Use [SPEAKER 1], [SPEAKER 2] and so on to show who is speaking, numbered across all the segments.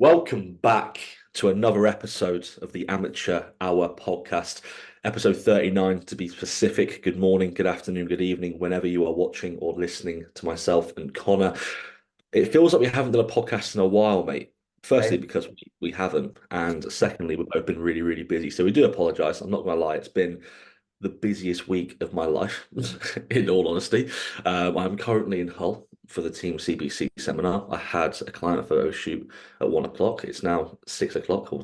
[SPEAKER 1] Welcome back to another episode of the Amateur Hour podcast, episode 39 to be specific. Good morning, good afternoon, good evening, whenever you are watching or listening to myself and Connor. It feels like we haven't done a podcast in a while, mate. Firstly,
[SPEAKER 2] Hey.
[SPEAKER 1] because we haven't, and secondly, we've both been really, really busy. So we do apologise. I'm not going to lie, it's been the busiest week of my life, in all honesty. I'm currently in Hull for the Team CBC seminar. I had a client photo shoot at 1 o'clock. It's now 6 o'clock, or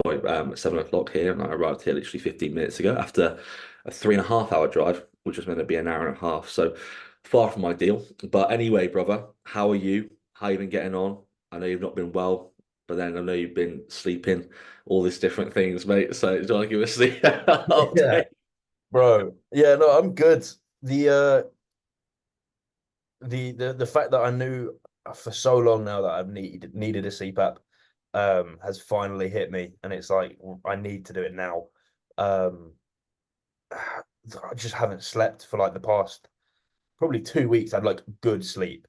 [SPEAKER 1] sorry, 7 o'clock here, and I arrived here literally 15 minutes ago after a 3.5 hour drive, which was meant to be an hour and a half. So far from ideal. But anyway, brother, how are you? How you been getting on? I know you've not been well, but then I know you've been sleeping, all these different things, mate. So do you want to give us the
[SPEAKER 2] Yeah,
[SPEAKER 1] update?
[SPEAKER 2] bro. Yeah, no, I'm good. The uh the fact that I knew for so long now that I've needed a CPAP has finally hit me, and it's like I need to do it now. Um I just haven't slept for like the past probably 2 weeks. I had like good sleep.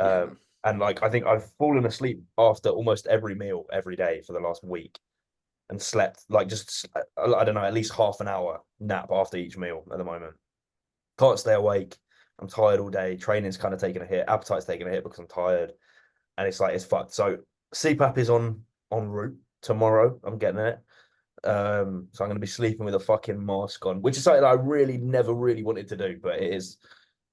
[SPEAKER 1] Yeah,
[SPEAKER 2] Um
[SPEAKER 1] man.
[SPEAKER 2] and like I think I've fallen asleep after almost every meal every day for the last week and slept like just I don't know, at least half an hour nap after each meal at the moment. Can't stay awake. I'm tired all day. Training's kind of taking a hit. Appetite's taking a hit because I'm tired, and it's like it's fucked. So CPAP is on route tomorrow. I'm getting it. So I'm going to be sleeping with a fucking mask on, which is something that I really never really wanted to do, but it is.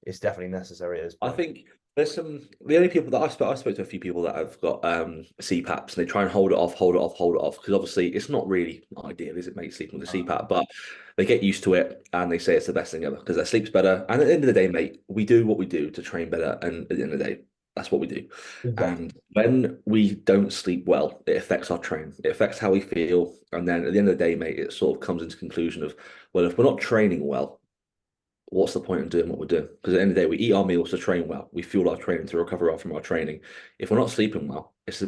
[SPEAKER 2] It's definitely necessary at this
[SPEAKER 1] I
[SPEAKER 2] point.
[SPEAKER 1] think there's the only people that I spoke to a few people that have got CPAPs and they try and hold it off, hold it off, hold it off because obviously it's not really ideal, is it, mate, sleeping with a
[SPEAKER 2] Uh,
[SPEAKER 1] CPAP? But they get used to it and they say it's the best thing ever because their sleep's better. And at the end of the day, mate, we do what we do to train better, and at the end of the day, that's what we do.
[SPEAKER 2] exactly.
[SPEAKER 1] And when we don't sleep well, it affects our training, it affects how we feel, and then at the end of the day, mate, it sort of comes into conclusion of, well, if we're not training well, what's the point in doing what we're doing? Because at the end of the day, we eat our meals to train well. We fuel our training to recover well from our training. If we're not sleeping well, it's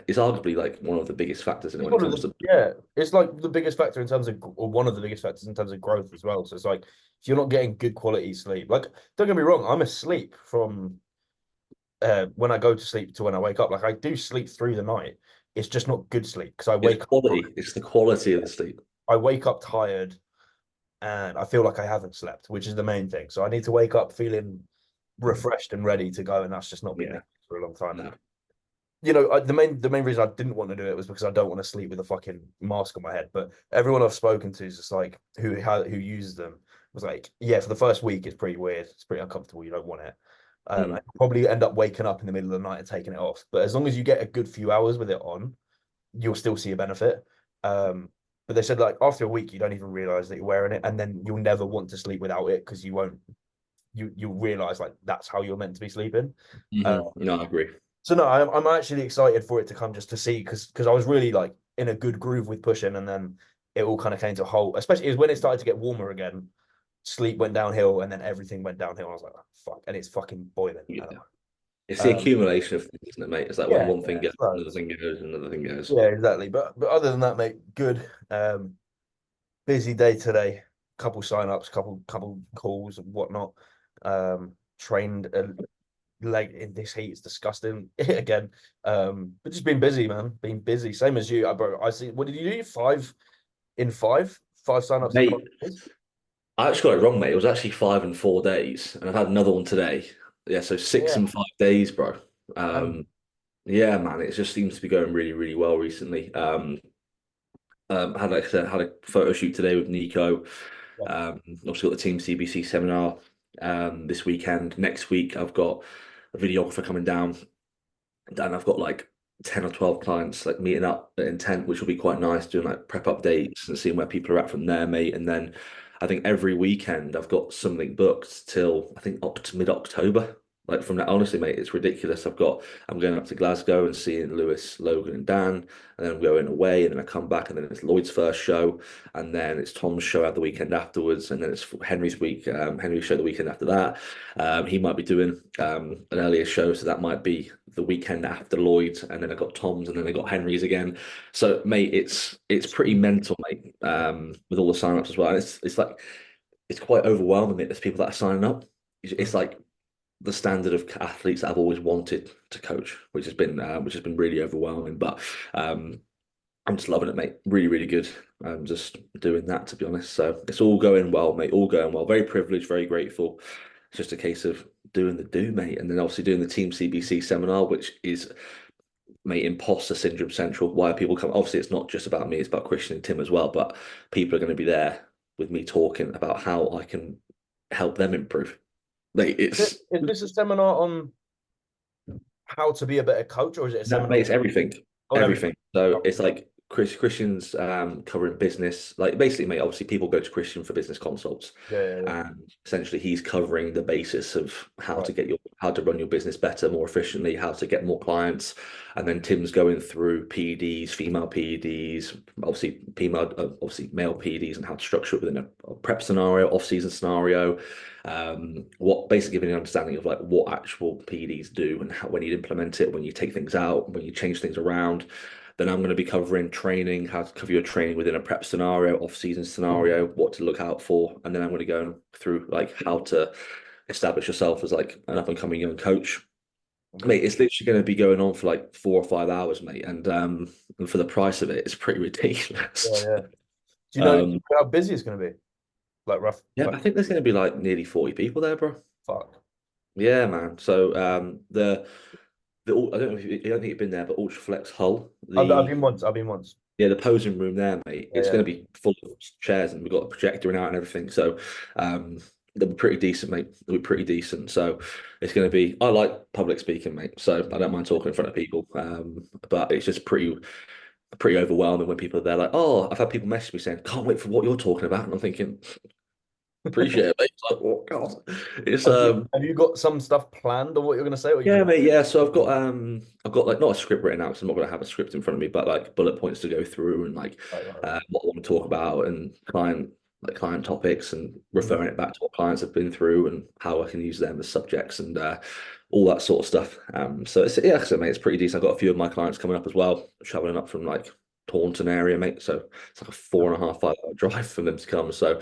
[SPEAKER 1] arguably like one of the biggest factors in it
[SPEAKER 2] It's
[SPEAKER 1] when it
[SPEAKER 2] one of
[SPEAKER 1] comes
[SPEAKER 2] the
[SPEAKER 1] to.
[SPEAKER 2] yeah. It's like the biggest factor in terms of, or one of the biggest factors in terms of growth as well. So it's like if you're not getting good quality sleep, like don't get me wrong, I'm asleep from when I go to sleep to when I wake up. Like I do sleep through the night. It's just not good sleep because
[SPEAKER 1] It's quality. It's the quality of the sleep.
[SPEAKER 2] I wake up tired and I feel like I haven't slept, which is the main thing. So I need to wake up feeling refreshed and ready to go, and that's just not been the
[SPEAKER 1] Yeah.
[SPEAKER 2] case for a long time.
[SPEAKER 1] No.
[SPEAKER 2] And the main reason I didn't want to do it was because I don't want to sleep with a fucking mask on my head. But everyone I've spoken to is just like who uses them was like, yeah, for the first week it's pretty weird, it's pretty uncomfortable, you don't want it.
[SPEAKER 1] Mm.
[SPEAKER 2] And probably end up waking up in the middle of the night and taking it off. But as long as you get a good few hours with it on, you'll still see a benefit. Um, but they said like after a week you don't even realize that you're wearing it, and then you'll never want to sleep without it because you'll realize like that's how you're meant to be sleeping. Uh,
[SPEAKER 1] No, I agree.
[SPEAKER 2] so no, I'm actually excited for it to come just to see because I was really like in a good groove with pushing, and then it all kind of came to a halt. Especially is when it started to get warmer again. Sleep went downhill, and then everything went downhill. I was like, oh, fuck, and it's fucking boiling.
[SPEAKER 1] Yeah. It's the
[SPEAKER 2] Um,
[SPEAKER 1] accumulation of things, isn't it, mate? It's like when
[SPEAKER 2] yeah,
[SPEAKER 1] one thing
[SPEAKER 2] yeah,
[SPEAKER 1] goes, another
[SPEAKER 2] loads.
[SPEAKER 1] thing goes, another thing goes.
[SPEAKER 2] Yeah, exactly. But other than that, mate, good. Busy day today. Couple sign-ups, couple calls and whatnot. Trained a leg in this heat. It's disgusting again. But just been busy, man. Been busy. Same as you, bro. I see. What did you do? Five sign-ups in five
[SPEAKER 1] Mate,
[SPEAKER 2] days.
[SPEAKER 1] I actually got it wrong, mate. It was actually 5 and 4 days, and I've had another one today. Yeah, so six
[SPEAKER 2] Yeah.
[SPEAKER 1] and 5 days, bro.
[SPEAKER 2] And
[SPEAKER 1] Yeah, man, it just seems to be going really, really well recently. Had like I said, had a photo shoot today with Nico.
[SPEAKER 2] yeah,
[SPEAKER 1] Also got the Team CBC seminar this weekend. Next week, I've got a videographer coming down, and I've got like 10 or 12 clients like meeting up at Intent, which will be quite nice, doing like prep updates and seeing where people are at from there, mate. And then I think every weekend I've got something booked till I think up to mid-October. Like from that, honestly, mate, it's ridiculous. I'm going up to Glasgow and seeing Lewis, Logan, and Dan, and then I'm going away, and then I come back, and then it's Lloyd's first show, and then it's Tom's show out the weekend afterwards, and then it's Henry's week, Henry's show the weekend after that. He might be doing an earlier show, so that might be the weekend after Lloyd's, and then I got Tom's, and then I got Henry's again. So, mate, it's pretty mental, mate. With all the sign-ups as well. And it's like it's quite overwhelming, mate. There's people that are signing up. It's like the standard of athletes that I've always wanted to coach, which has been really overwhelming. But I'm just loving it, mate. Really, really good. I'm just doing that, to be honest. So it's all going well, mate. All going well. Very privileged, very grateful. It's just a case of doing the do, mate, and then obviously doing the Team CBC seminar, which is, mate, imposter syndrome central. Why people come? Obviously, it's not just about me; it's about Christian and Tim as well. But people are going to be there with me talking about how I can help them improve. Mate, it's
[SPEAKER 2] Is this a seminar on how to be a better coach, or is it a
[SPEAKER 1] that
[SPEAKER 2] seminar
[SPEAKER 1] makes everything,
[SPEAKER 2] on everything?
[SPEAKER 1] everything. So
[SPEAKER 2] Oh,
[SPEAKER 1] it's like Christian's covering business. Like basically, mate, obviously people go to Christian for business consults,
[SPEAKER 2] yeah.
[SPEAKER 1] and essentially he's covering the basis of
[SPEAKER 2] Right.
[SPEAKER 1] how to run your business better, more efficiently, how to get more clients, and then Tim's going through PEDs, female PEDs, obviously female, obviously male PEDs, and how to structure it within a prep scenario, off-season scenario. What basically giving an understanding of like what actual PEDs do and how when you implement it, when you take things out, when you change things around. Then I'm going to be covering training, how to cover your training within a prep scenario, off-season
[SPEAKER 2] Mhm.
[SPEAKER 1] scenario, what to look out for, and then I'm going to go through like how to establish yourself as like an up-and-coming young coach.
[SPEAKER 2] Mhm.
[SPEAKER 1] Mate, it's literally going to be going on for like 4 or 5 hours, mate, and for the price of it, it's pretty
[SPEAKER 2] Yeah,
[SPEAKER 1] ridiculous.
[SPEAKER 2] yeah. Do you
[SPEAKER 1] Um,
[SPEAKER 2] know how busy it's going to be? Like rough,
[SPEAKER 1] yeah,
[SPEAKER 2] like
[SPEAKER 1] I think there's going to be like nearly 40 people there, bro.
[SPEAKER 2] fuck.
[SPEAKER 1] Yeah, man. So I don't know if I don't think you've been there, but Ultraflex Hull,
[SPEAKER 2] I've
[SPEAKER 1] the
[SPEAKER 2] been once. I've been once.
[SPEAKER 1] yeah, the posing room there, mate.
[SPEAKER 2] Yeah,
[SPEAKER 1] It's
[SPEAKER 2] yeah.
[SPEAKER 1] going to be full of chairs, and we've got a projector in out and everything. So um, they'll be pretty decent, mate. They'll be pretty decent. So it's going to be. I like public speaking, mate. So I don't mind talking in front of people. But it's just pretty overwhelming when people are there. Like, oh, I've had people message me saying, "Can't wait for what you're talking about," and I'm thinking, appreciate it, mate. It's like, oh god, it's
[SPEAKER 2] Have you got some stuff planned or what you're going to say, or you
[SPEAKER 1] Yeah,
[SPEAKER 2] just
[SPEAKER 1] mate. Yeah, so I've got like not a script written out because I'm not gonna have a script in front of me, but like bullet points to go through and like
[SPEAKER 2] right.
[SPEAKER 1] what I want to talk about and client topics and
[SPEAKER 2] Mhm.
[SPEAKER 1] referring it back to what clients have been through and how I can use them as subjects and all that sort of stuff. So it's yeah, like I said, mate, it's pretty decent. I've got a few of my clients coming up as well, traveling up from like Taunton area, mate. So it's like a 4.5 5 hour drive for them to come. So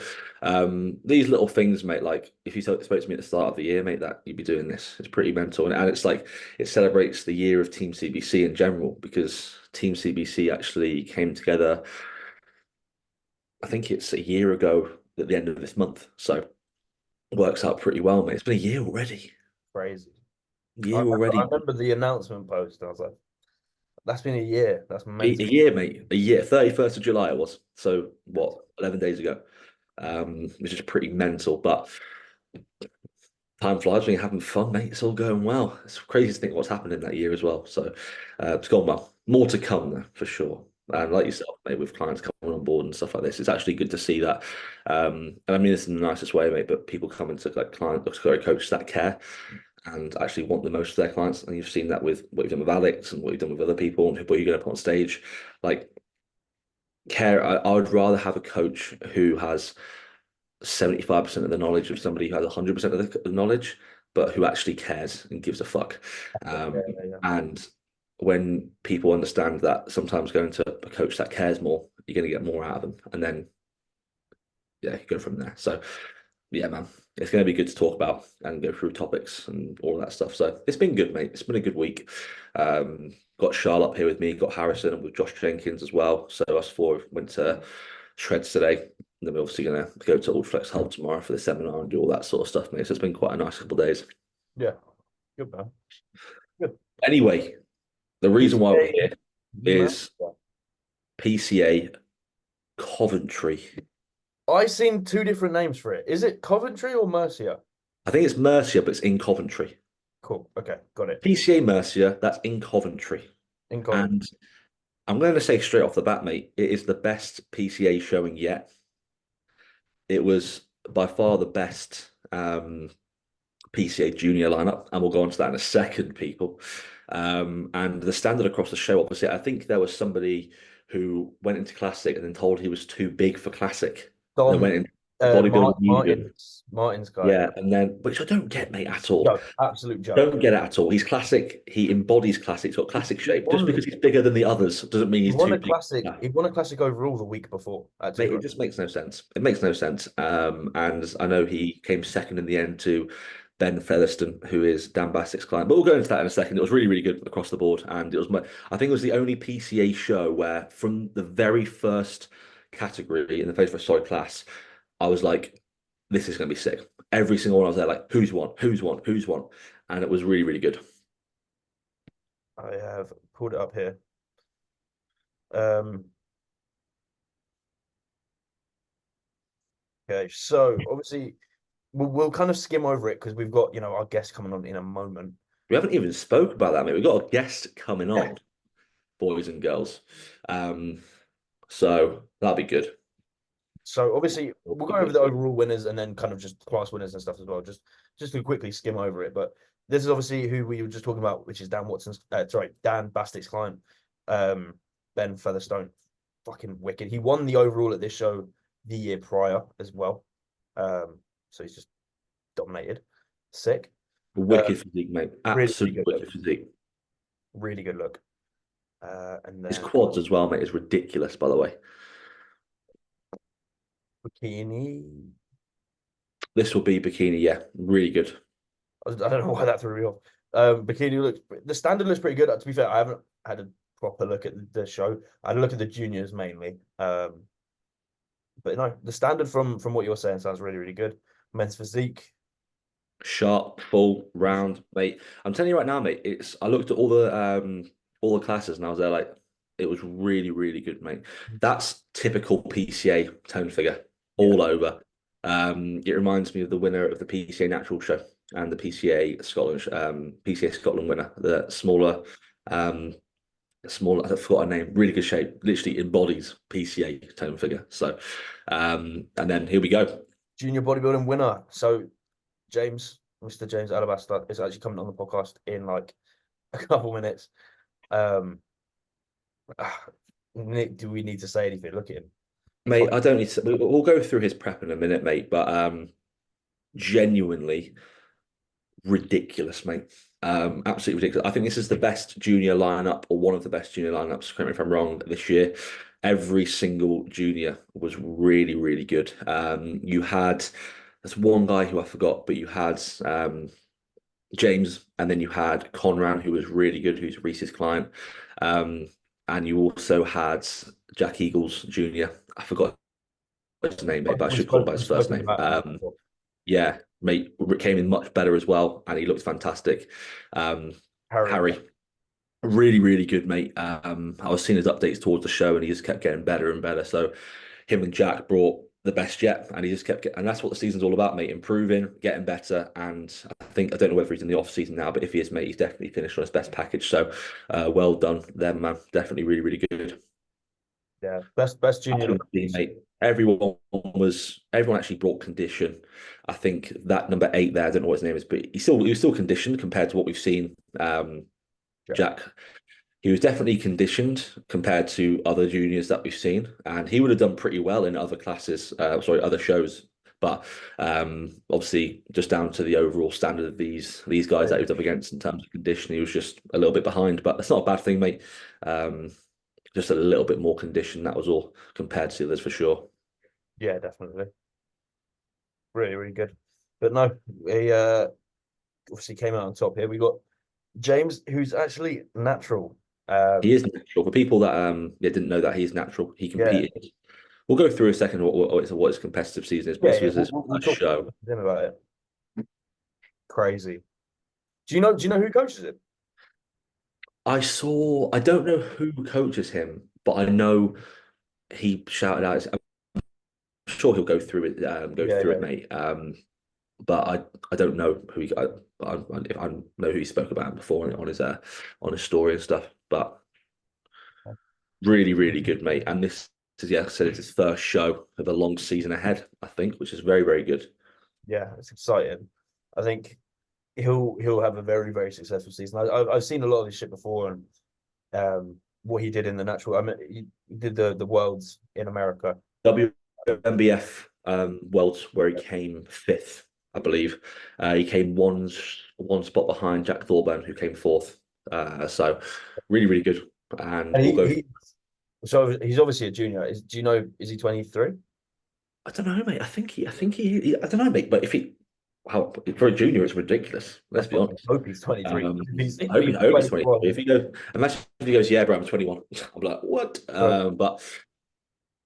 [SPEAKER 1] these little things, mate, like if you spoke to me at the start of the year, mate, that you'd be doing this, it's pretty mental. And it's like it celebrates the year of Team CBC in general because Team CBC actually came together, I think it's a year ago at the end of this month. So it works out pretty well, mate. It's been a year already.
[SPEAKER 2] Crazy.
[SPEAKER 1] Year
[SPEAKER 2] I
[SPEAKER 1] already.
[SPEAKER 2] remember the announcement post. And I was like, "That's been a year. That's
[SPEAKER 1] A
[SPEAKER 2] mental."
[SPEAKER 1] year, mate. A year. 31st of July it was. So what, 11 days ago. Which is pretty mental. But time flies when you're having fun, mate. It's all going well. It's crazy to think what's happened in that year as well. So it's gone well. More to come, though, for sure. And like yourself, mate, with clients coming on board and stuff like this, it's actually good to see that. And I mean this in the nicest way, mate, but people coming to like sorry, coaches that care and actually want the most for their clients. And you've seen that with what you've done with Alex and what you've done with other people and people you're going to put on stage. Like, care, I would rather have a coach who has 75% of the knowledge of somebody who has 100% of the knowledge, but who actually cares and gives a fuck.
[SPEAKER 2] Yeah,
[SPEAKER 1] Um,
[SPEAKER 2] yeah,
[SPEAKER 1] and when people understand that sometimes going to a coach that cares more, you're going to get more out of them. And then, yeah, you go from there. So, yeah, man, it's going to be good to talk about and go through topics and all that stuff. So it's been good, mate. It's been a good week. Got Charlotte up here with me, got Harrison and with Josh Jenkins as well. So us four went to Shreds today. And then we're obviously going to go to Old Flex Hub tomorrow for the seminar and do all that sort of stuff, mate. So it's been quite a nice couple of days.
[SPEAKER 2] yeah. Good man. Good.
[SPEAKER 1] Anyway, the reason why we're
[SPEAKER 2] PCA
[SPEAKER 1] here is
[SPEAKER 2] Mercia.
[SPEAKER 1] PCA Coventry.
[SPEAKER 2] I seen two different names for it. Is it Coventry or Mercia?
[SPEAKER 1] I think it's Mercia, but it's in Coventry.
[SPEAKER 2] Cool. Okay, got it.
[SPEAKER 1] PCA Mercia, that's in Coventry.
[SPEAKER 2] In Coventry.
[SPEAKER 1] And I'm going to say straight off the bat, mate, it is the best PCA showing yet. It was by far the best PCA junior lineup, and we'll go on to that in a second, people. And the standard across the show, obviously, I think there was somebody who went into Classic and then told he was too big for Classic, and then
[SPEAKER 2] Dom,
[SPEAKER 1] went into bodybuilding medium.
[SPEAKER 2] Martin's guy.
[SPEAKER 1] Yeah, and then which I don't get, mate, at all.
[SPEAKER 2] Joke. Absolute joke.
[SPEAKER 1] Don't get it at all. He's classic. He embodies classic. He's got classic
[SPEAKER 2] He
[SPEAKER 1] shape. Just
[SPEAKER 2] won
[SPEAKER 1] because he's bigger than the others doesn't mean
[SPEAKER 2] he
[SPEAKER 1] he's
[SPEAKER 2] won
[SPEAKER 1] too
[SPEAKER 2] a
[SPEAKER 1] big.
[SPEAKER 2] classic. He won a classic overall the week before at
[SPEAKER 1] Mate, it
[SPEAKER 2] 200.
[SPEAKER 1] just makes no sense. It makes no sense. And I know he came second in the end to Ben Featherstone, who is Dan Bassett's client. But we'll go into that in a second. It was really, really good across the board, and I think it was the only PCA show where, from the very first category in the very first class, I was like, "This is going to be sick." Every single one I was there, like, "Who's won? Who's won? Who's won?" And it was really, really good.
[SPEAKER 2] I have pulled it up here. Um, okay, so obviously we'll kind of skim over it because we've got our guest coming on in a moment.
[SPEAKER 1] We haven't even spoke about that, mate. We've got a guest coming
[SPEAKER 2] Yeah.
[SPEAKER 1] on, boys and girls. Um, so that'll be good.
[SPEAKER 2] So obviously
[SPEAKER 1] That'll
[SPEAKER 2] we'll
[SPEAKER 1] be
[SPEAKER 2] go over
[SPEAKER 1] good.
[SPEAKER 2] the overall winners and then kind of just class winners and stuff as well. Just to quickly skim over it. But this is obviously who we were just talking about, which is Dan Bastick's client, um, Ben Featherstone. Fucking wicked. He won the overall at this show the year prior as well. So he's just dominated. Sick.
[SPEAKER 1] Wicked physique, mate.
[SPEAKER 2] Really, really
[SPEAKER 1] Absolute
[SPEAKER 2] good look.
[SPEAKER 1] wicked physique.
[SPEAKER 2] Really good look. And
[SPEAKER 1] His
[SPEAKER 2] then
[SPEAKER 1] quads as well, mate, is ridiculous, by the way.
[SPEAKER 2] bikini.
[SPEAKER 1] This will be bikini, yeah. Really good.
[SPEAKER 2] I don't know why that threw me off. Bikini looks the standard looks pretty good. To be fair, I haven't had a proper look at the show. I had a look at the juniors mainly. But no, the standard from what you're saying sounds really, really good. Men's physique.
[SPEAKER 1] Sharp, full, round, mate. I'm telling you right now, mate, I looked at all the classes and I was there like it was really, really good, mate. That's typical PCA tone figure
[SPEAKER 2] Yeah.
[SPEAKER 1] all over. It reminds me of the winner of the PCA Natural Show and the PCA Scotland winner, the um, smaller, I forgot her name, really good shape, literally embodies PCA tone figure. So, and then here we go.
[SPEAKER 2] Junior bodybuilding winner. So Mr. James Alabaster is actually coming on the podcast in like a couple minutes. Um, Nick, do we need to say anything? Look at him.
[SPEAKER 1] Mate, I don't need to. We'll go through his prep in a minute, mate. But genuinely ridiculous, mate. Absolutely ridiculous. I think this is the best junior lineup, or one of the best junior lineups. Correct me if I'm wrong. This year, every single junior was really, really good. You had there's one guy who I forgot, but you had James, and then you had Conran, who was really good, who's Reese's client. Um, and you also had Jack Eagles Jr. I forgot his name, mate, but I should call him by his
[SPEAKER 2] We've
[SPEAKER 1] first
[SPEAKER 2] spoken
[SPEAKER 1] name.
[SPEAKER 2] about him before.
[SPEAKER 1] Yeah, mate, came in much better as well, and he looked fantastic.
[SPEAKER 2] Harry.
[SPEAKER 1] Harry, really, really good, mate. I was seeing his updates towards the show, and he just kept getting better and better. So him and Jack brought the best yet, and he just kept getting, and that's what the season's all about, mate. Improving, getting better, and I don't know whether he's in the off season now, but if he is, mate, he's definitely finished on his best package. So, well done, them, man. Definitely really, really good.
[SPEAKER 2] Yeah, best
[SPEAKER 1] I
[SPEAKER 2] junior
[SPEAKER 1] think,
[SPEAKER 2] look.
[SPEAKER 1] mate, everyone actually brought condition. I think that number 8 there, I don't know what his name is, but he was still conditioned compared to what we've seen.
[SPEAKER 2] Yeah.
[SPEAKER 1] Jack, he was definitely conditioned compared to other juniors that we've seen, and he would have done pretty well in other classes, other shows. But obviously, just down to the overall standard of these guys that he was up against in terms of condition, he was just a little bit behind. But that's not a bad thing, mate. Just a little bit more condition, that was all, compared to the others for sure.
[SPEAKER 2] Yeah, definitely. Really, really good. But no, he obviously came out on top here. We got James, who's actually natural.
[SPEAKER 1] He is natural. For people that didn't know that he's natural, he
[SPEAKER 2] Yeah,
[SPEAKER 1] competed. We'll go through a second what his competitive season is, but
[SPEAKER 2] yeah,
[SPEAKER 1] this
[SPEAKER 2] yeah.
[SPEAKER 1] was his
[SPEAKER 2] We'll
[SPEAKER 1] first
[SPEAKER 2] talk
[SPEAKER 1] show.
[SPEAKER 2] to him about it. Crazy. Do you know who coaches him?
[SPEAKER 1] I don't know who coaches him, but I know he shouted out. I'm sure he'll go
[SPEAKER 2] Yeah,
[SPEAKER 1] through
[SPEAKER 2] yeah.
[SPEAKER 1] it, mate. But I don't know who I know who he spoke about before on his story and stuff. But really, really good, mate. And this is, yeah, I said it's his first show of a long season ahead, I think, which is very, very good.
[SPEAKER 2] Yeah, it's exciting. I think he'll have a very, very successful season. I've seen a lot of his shit before, and what he did in the natural. I mean, he did the worlds in America.
[SPEAKER 1] WMBF Worlds, where he came fifth, I believe. He came one spot behind Jack Thorburn, who came fourth. So really, really good. And
[SPEAKER 2] And
[SPEAKER 1] we'll go.
[SPEAKER 2] so he's obviously a junior. Do you know, is he 23?
[SPEAKER 1] I don't know, mate. I don't know, mate. But if he how for a junior, it's ridiculous.
[SPEAKER 2] I
[SPEAKER 1] Let's be honest.
[SPEAKER 2] hope he's 23.
[SPEAKER 1] I
[SPEAKER 2] If
[SPEAKER 1] hope,
[SPEAKER 2] he's
[SPEAKER 1] I hope he's 23.
[SPEAKER 2] 21,
[SPEAKER 1] If he goes, imagine if he goes, yeah, bro, I'm 21. I'm like, what?
[SPEAKER 2] bro,
[SPEAKER 1] But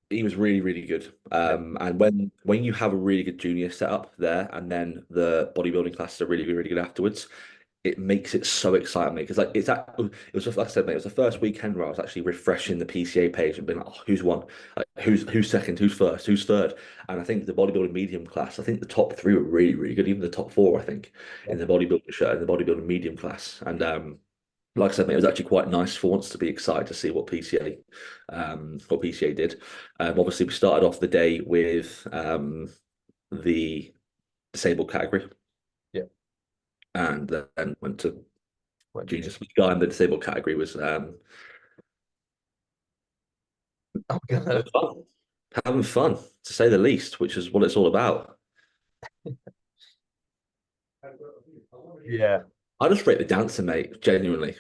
[SPEAKER 1] he was really, really good.
[SPEAKER 2] yeah,
[SPEAKER 1] And when you have a really good junior setup there, and then the bodybuilding classes are really, really good afterwards, it makes it so exciting, mate. Because like it was just like I said, mate. It was the first weekend where I was actually refreshing the PCA page and being like, oh, who's won? Like, who's second? Who's first? Who's third? And I think the bodybuilding medium class, I think the top three were really, really good. Even the top four, I think,
[SPEAKER 2] yeah,
[SPEAKER 1] in the bodybuilding shirt and the bodybuilding medium class. And like I said, mate, it was actually quite nice for once to be excited to see what PCA did. Obviously, we started off the day with the disabled category,
[SPEAKER 2] yeah.
[SPEAKER 1] and then went to
[SPEAKER 2] What junior?
[SPEAKER 1] Jesus. The guy in the disabled category was
[SPEAKER 2] I'm gonna,
[SPEAKER 1] fun, having fun to say the least, which is what it's all about.
[SPEAKER 2] yeah.
[SPEAKER 1] I just rate the dancer, mate. Genuinely.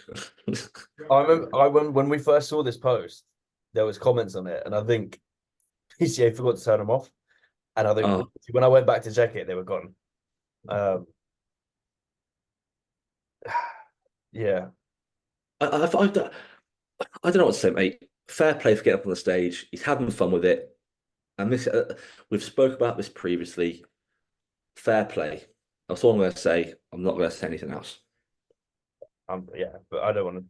[SPEAKER 2] I remember when we first saw this post, there was comments on it, and I think PCA forgot to turn them off. And I think
[SPEAKER 1] Oh,
[SPEAKER 2] when I went back to check it, they were gone. Um, yeah,
[SPEAKER 1] I don't know what to say, mate. Fair play for getting up on the stage. He's having fun with it, and this we've spoke about this previously. Fair play. That's all I'm going to say. I'm not going to say anything else.
[SPEAKER 2] yeah, but I don't want to.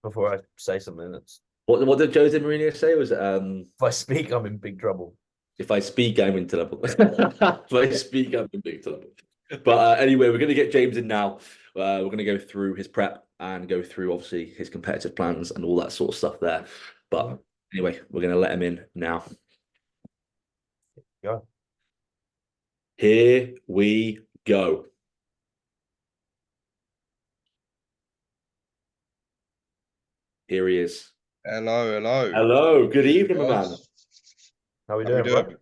[SPEAKER 2] Before I say something, that's
[SPEAKER 1] What did Jose Mourinho say? Was
[SPEAKER 2] if I speak, I'm in big trouble.
[SPEAKER 1] if I speak, I'm into trouble. If I speak, I'm in big trouble. But anyway, we're going to get James in now. We're going to go through his prep and go through obviously his competitive plans and all that sort of stuff there. But anyway, we're going to let him in now.
[SPEAKER 2] Yeah.
[SPEAKER 1] Here we go. Here he is.
[SPEAKER 3] Hello, hello.
[SPEAKER 1] Hello. Good
[SPEAKER 3] Hey
[SPEAKER 1] evening, my man.
[SPEAKER 3] guys.
[SPEAKER 2] How we
[SPEAKER 3] How we
[SPEAKER 2] doing, bro?
[SPEAKER 3] doing?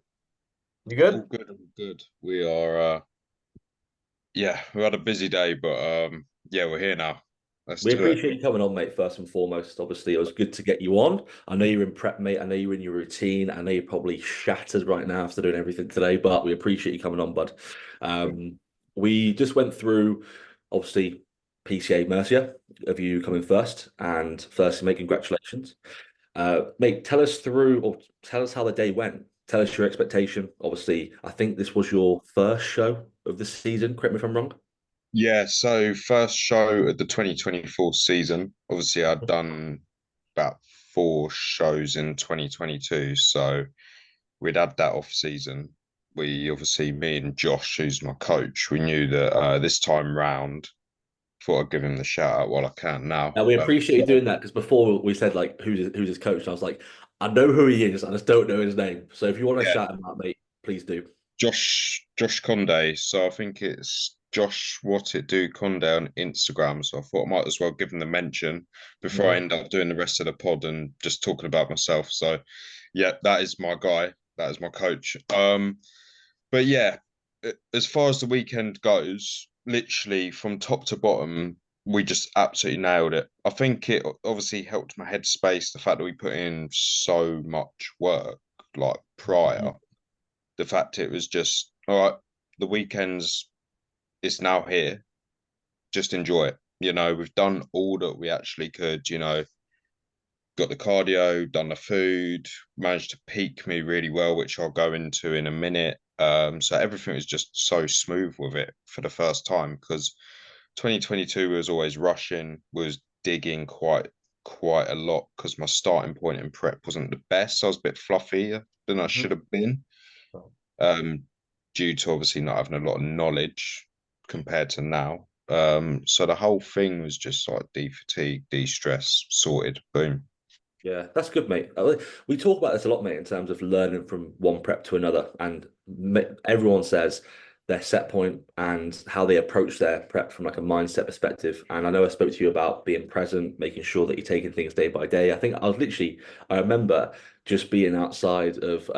[SPEAKER 2] You
[SPEAKER 3] All
[SPEAKER 2] good?
[SPEAKER 3] good, all good. We are yeah, we had a busy day, but yeah, we're here now. Let's
[SPEAKER 1] We
[SPEAKER 3] do it.
[SPEAKER 1] appreciate you coming on, mate, first and foremost. Obviously, it was good to get you on. I know you're in prep, mate. I know you're in your routine. I know you're probably shattered right now after doing everything today, but we appreciate you coming on, bud. We just went through, obviously, PCA Mercia of you coming first. And firstly, mate, congratulations. Mate, tell us how the day went. Tell us your expectation. Obviously, I think this was your first show of the season. Correct me if I'm wrong.
[SPEAKER 3] Yeah, so first show of the 2024 season. Obviously, I'd done about 4 shows in 2022, so we'd had that off season. We obviously, me and Josh, who's my coach, we knew that this time round, thought I'd give him the shout out while I can now.
[SPEAKER 1] Now we appreciate you doing that because before we said like who's his coach, and I was like, I know who he is, I just don't know his name. So if you want to
[SPEAKER 3] Yeah,
[SPEAKER 1] shout him out, mate, please do.
[SPEAKER 3] Josh Conde. So I think it's Josh What It Do Conde on Instagram. So I thought I might as well give him the mention before I
[SPEAKER 2] Yeah.
[SPEAKER 3] end up doing the rest of the pod and just talking about myself. So yeah, that is my guy. That is my coach. But yeah, as far as the weekend goes, literally from top to bottom, we just absolutely nailed it. I think it obviously helped my headspace, the fact that we put in so much work like prior, the fact it was just all right, the weekends is now here, just enjoy it. We've done all that we actually could. Got the cardio, done the food, managed to peak me really well, which I'll go into in a minute. So everything was just so smooth with it for the first time, because 2022 was always rushing, was digging quite a lot because my starting point in prep wasn't the best. I was a bit fluffier than I should have been, um, due to obviously not having a lot of knowledge compared to now. So the whole thing was just like de-fatigue, de-stress, sorted, boom.
[SPEAKER 1] Yeah, that's good, mate. We talk about this a lot, mate, in terms of learning from one prep to another, and everyone says their set point and how they approach their prep from like a mindset perspective. And I know I spoke to you about being present, making sure that you're taking things day by day. I remember just being outside of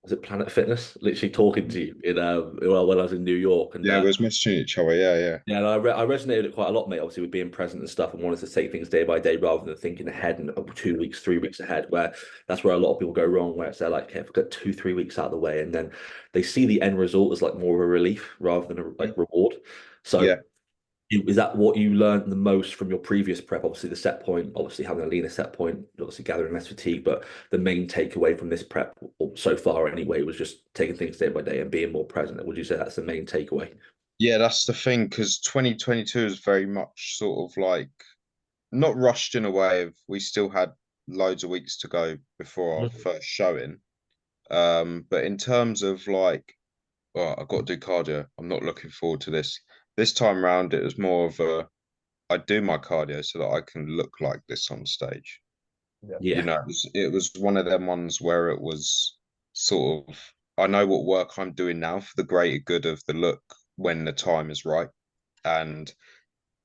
[SPEAKER 1] was it Planet Fitness? Literally talking to you in well, when I was in New York, and
[SPEAKER 3] Yeah, we was messaging each other. Yeah, yeah.
[SPEAKER 1] yeah, and I resonated it quite a lot, mate. Obviously, with being present and stuff, and wanted to take things day by day rather than thinking ahead and 2 weeks, 3 weeks ahead. Where that's where a lot of people go wrong. Where it's they're like, okay, if I got 2, 3 weeks out of the way, and then they see the end result as like more of a relief rather than a like reward. So,
[SPEAKER 3] Yeah.
[SPEAKER 1] is that what you learned the most from your previous prep? Obviously, the set point, obviously having a leaner set point, obviously gathering less fatigue. But the main takeaway from this prep, or so far anyway, was just taking things day by day and being more present. Would you say that's the main takeaway?
[SPEAKER 3] Yeah, that's the thing, because 2022 is very much sort of like not rushed in a way of we still had loads of weeks to go before our
[SPEAKER 1] Mhm.
[SPEAKER 3] first showing. But in terms of like, well, I've got to do cardio. I'm not looking forward to this. This time round, it was more of a I do my cardio so that I can look like this on stage.
[SPEAKER 2] Yeah.
[SPEAKER 3] You
[SPEAKER 1] Yeah,
[SPEAKER 3] know, it was one of them ones where it was sort of I know what work I'm doing now for the greater good of the look when the time is right. And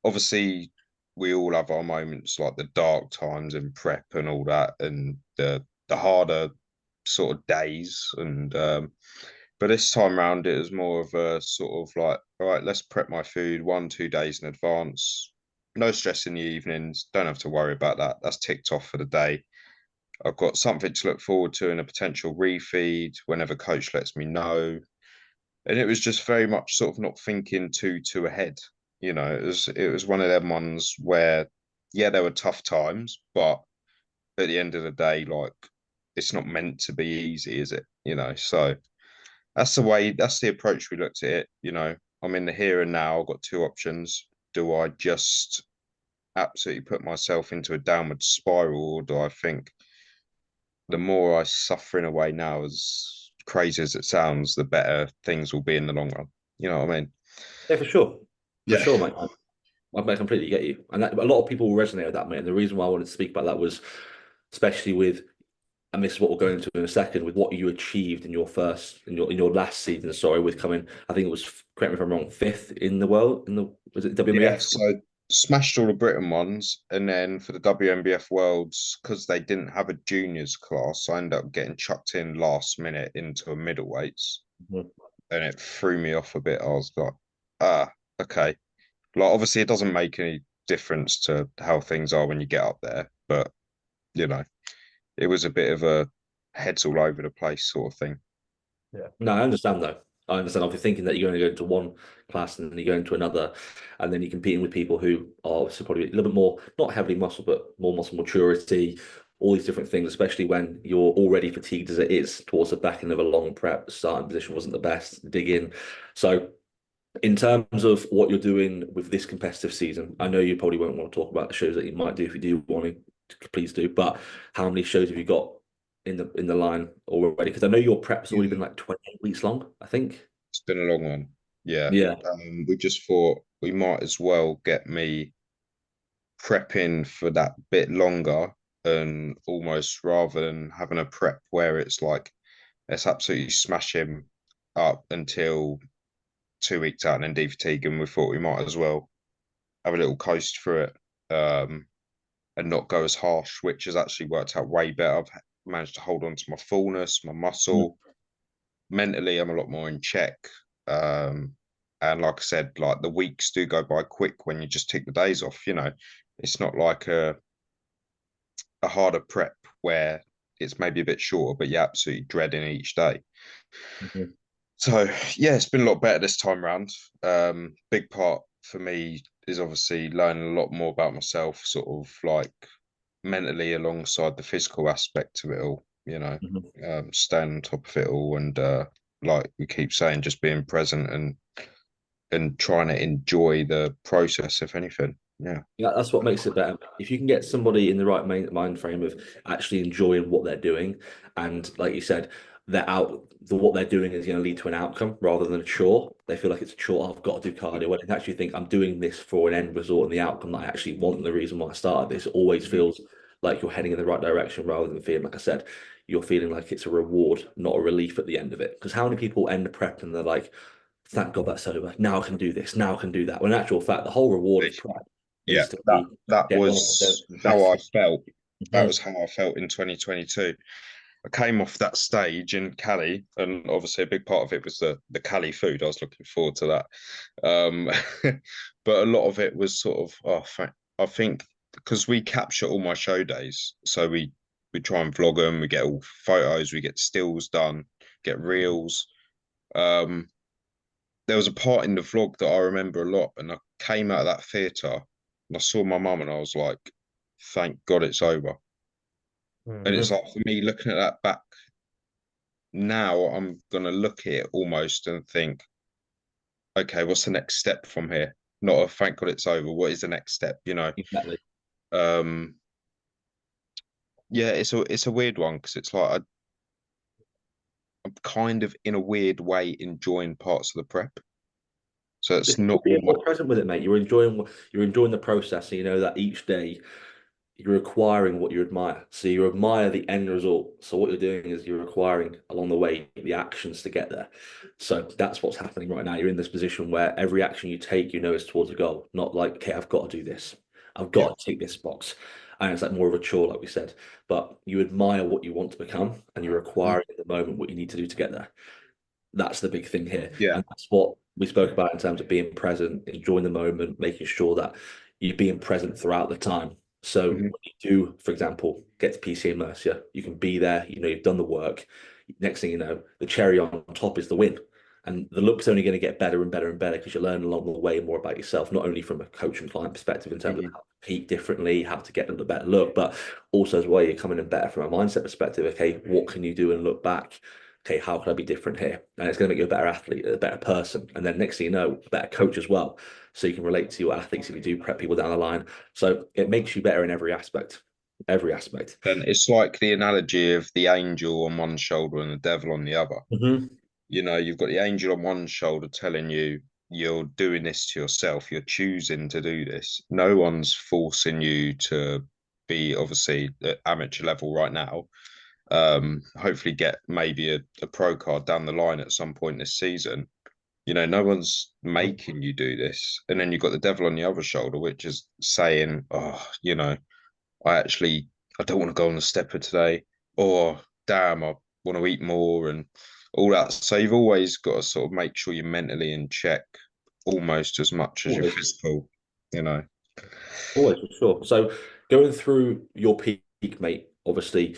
[SPEAKER 3] obviously we all have our moments like the dark times in prep and all that and the harder sort of days and but this time round it was more of a sort of like, all right, let's prep my food 1, 2 days in advance. No stress in the evenings, don't have to worry about that. That's ticked off for the day. I've got something to look forward to in a potential refeed whenever coach lets me know. And it was just very much sort of not thinking too ahead. You know, it was one of them ones where, yeah, there were tough times, but at the end of the day, like it's not meant to be easy, is it? You know, so that's the approach we looked at it. You know, I'm in the here and now. I've got two options. Do I just absolutely put myself into a downward spiral, or do I think the more I suffer in a way now, as crazy as it sounds, the better things will be in the long run. You know what I mean?
[SPEAKER 1] yeah, for
[SPEAKER 3] Yeah.
[SPEAKER 1] sure, mate. I completely get you, and a lot of people will resonate with that, mate. And the reason why I wanted to speak about that was, especially with, and this is what we'll go into in a second, with what you achieved in your last season. Sorry, with coming, I think it was, correct me if I'm wrong, fifth in the world in the, was it
[SPEAKER 3] Yeah.
[SPEAKER 1] WMBF?
[SPEAKER 3] So smashed all the Britain ones, and then for the WNBF Worlds, because they didn't have a juniors class, I ended up getting chucked in last minute into a middleweights,
[SPEAKER 1] Mhm.
[SPEAKER 3] and it threw me off a bit. I was like, ah, okay. Like obviously, it doesn't make any difference to how things are when you get up there, but you know, it was a bit of a heads all over the place sort of thing.
[SPEAKER 2] Yeah.
[SPEAKER 1] No, I understand though. I understand. If you're thinking that you're going to go into one class and then you go into another, and then you're competing with people who are obviously probably a little bit more, not heavily muscle, but more muscle maturity, all these different things, especially when you're already fatigued as it is towards the back end of a long prep. The starting position wasn't the best, dig in. So, in terms of what you're doing with this competitive season, I know you probably won't want to talk about the shows that you might do. If you do want to, please do. But how many shows have you got in the line already? Because I know your prep's already been
[SPEAKER 3] Yeah.
[SPEAKER 1] like 28 weeks long, I think.
[SPEAKER 3] It's been a long one. Yeah.
[SPEAKER 1] Yeah.
[SPEAKER 3] We just thought we might as well get me prepping for that bit longer and almost rather than having a prep where it's like, let's absolutely smash him up until 2 weeks out and then defatigue him. We thought we might as well have a little coast through it and not go as harsh, which has actually worked out way better. I've managed to hold on to my fullness, my muscle. Mentally, I'm a lot more in check. Um, and like I said, like the weeks do go by quick when you just take the days off. You know, it's not like a harder prep where it's maybe a bit shorter, but you're absolutely dreading each day.
[SPEAKER 1] Mhm.
[SPEAKER 3] So yeah, it's been a lot better this time round. Big part for me is obviously learning a lot more about myself, sort of like mentally alongside the physical aspect of it all. You know,
[SPEAKER 1] Mhm.
[SPEAKER 3] staying on top of it all, and like we keep saying, just being present and trying to enjoy the process, if anything. Yeah.
[SPEAKER 1] Yeah, that's what makes it better. If you can get somebody in the right mind frame of actually enjoying what they're doing, and like you said, what they're doing is going to lead to an outcome rather than a chore. They feel like it's a chore. "Oh, I've got to do cardio." When they actually think I'm doing this for an end result and the outcome that I actually want, and the reason why I started this, it always feels like you're heading in the right direction rather than feeling, like I said, you're feeling like it's a reward, not a relief at the end of it. Because how many people end the prep and they're like, "Thank God that's over. Now I can do this. Now I can do that." When in actual fact, the whole reward of prep
[SPEAKER 3] Yeah,
[SPEAKER 1] is to
[SPEAKER 3] that
[SPEAKER 1] get one of
[SPEAKER 3] was
[SPEAKER 1] the
[SPEAKER 3] how
[SPEAKER 1] best.
[SPEAKER 3] I felt. That
[SPEAKER 1] Mhm.
[SPEAKER 3] was how I felt in 2022. I came off that stage in Cali, and obviously a big part of it was the Cali food. I was looking forward to that. Um, but a lot of it was sort of, I think because we capture all my show days, so we try and vlog them, we get all photos, we get stills done, get reels. Um, there was a part in the vlog that I remember a lot, and I came out of that theatre and I saw my mum, and I was like, "Thank God it's over." And it's
[SPEAKER 2] Mhm.
[SPEAKER 3] like for me looking at that back now, I'm gonna look at it almost and think, okay, what's the next step from here? Not a thank God it's over. What is the next step?
[SPEAKER 1] Exactly.
[SPEAKER 3] Um, yeah, it's a weird one because it's like I'm kind of in a weird way enjoying parts of the prep. So it's
[SPEAKER 1] Just
[SPEAKER 3] not
[SPEAKER 1] being more
[SPEAKER 3] almost
[SPEAKER 1] present with it, mate. You're enjoying the process, and you know that each day you're acquiring what you admire. So you admire the end result. So what you're doing is you're acquiring along the way the actions to get there. So that's what's happening right now. You're in this position where every action you take, you know, is towards a goal. Not like, okay, I've got to do this. I've
[SPEAKER 3] yeah.
[SPEAKER 1] got to take this box. And it's like more of a chore, like we said. But you admire what you want to become, and you're
[SPEAKER 3] Mhm.
[SPEAKER 1] acquiring at the moment what you need to do to get there. That's the big thing here.
[SPEAKER 3] Yeah.
[SPEAKER 1] And that's what we spoke about in terms of being present, enjoying the moment, making sure that you're being present throughout the time. So when
[SPEAKER 3] Mhm.
[SPEAKER 1] you do, for example, get to PCA Mercia, you can be there, you know, you've done the work. Next thing you know, the cherry on top is the win. And the look's only going to get better and better and better because you learn along the way more about yourself, not only from a coach and client perspective in terms of
[SPEAKER 3] Mhm.
[SPEAKER 1] how to compete differently, how to get a better look, but also as well, you're coming in better from a mindset perspective. Okay, what can you do and look back? Okay, how can I be different here? And it's going to make you a better athlete, a better person. And then next thing you know, a better coach as well. So you can relate to your athletes if you do prep people down the line. So it makes you better in every aspect. Every aspect.
[SPEAKER 3] And it's like the analogy of the angel on one shoulder and the devil on the other.
[SPEAKER 1] Hmm.
[SPEAKER 3] You've got the angel on one shoulder telling you you're doing this to yourself, you're choosing to do this. No one's forcing you to be obviously at amateur level right now. Hopefully get maybe a pro card down the line at some point this season. No one's making you do this. And then you've got the devil on the other shoulder, which is saying, oh, I don't want to go on the stepper today, or damn, I want to eat more and all that. So you've always got to sort of make sure you're mentally in check almost as much as your
[SPEAKER 1] Always,
[SPEAKER 3] physical, you know.
[SPEAKER 1] always for sure. So going through your peak, mate, obviously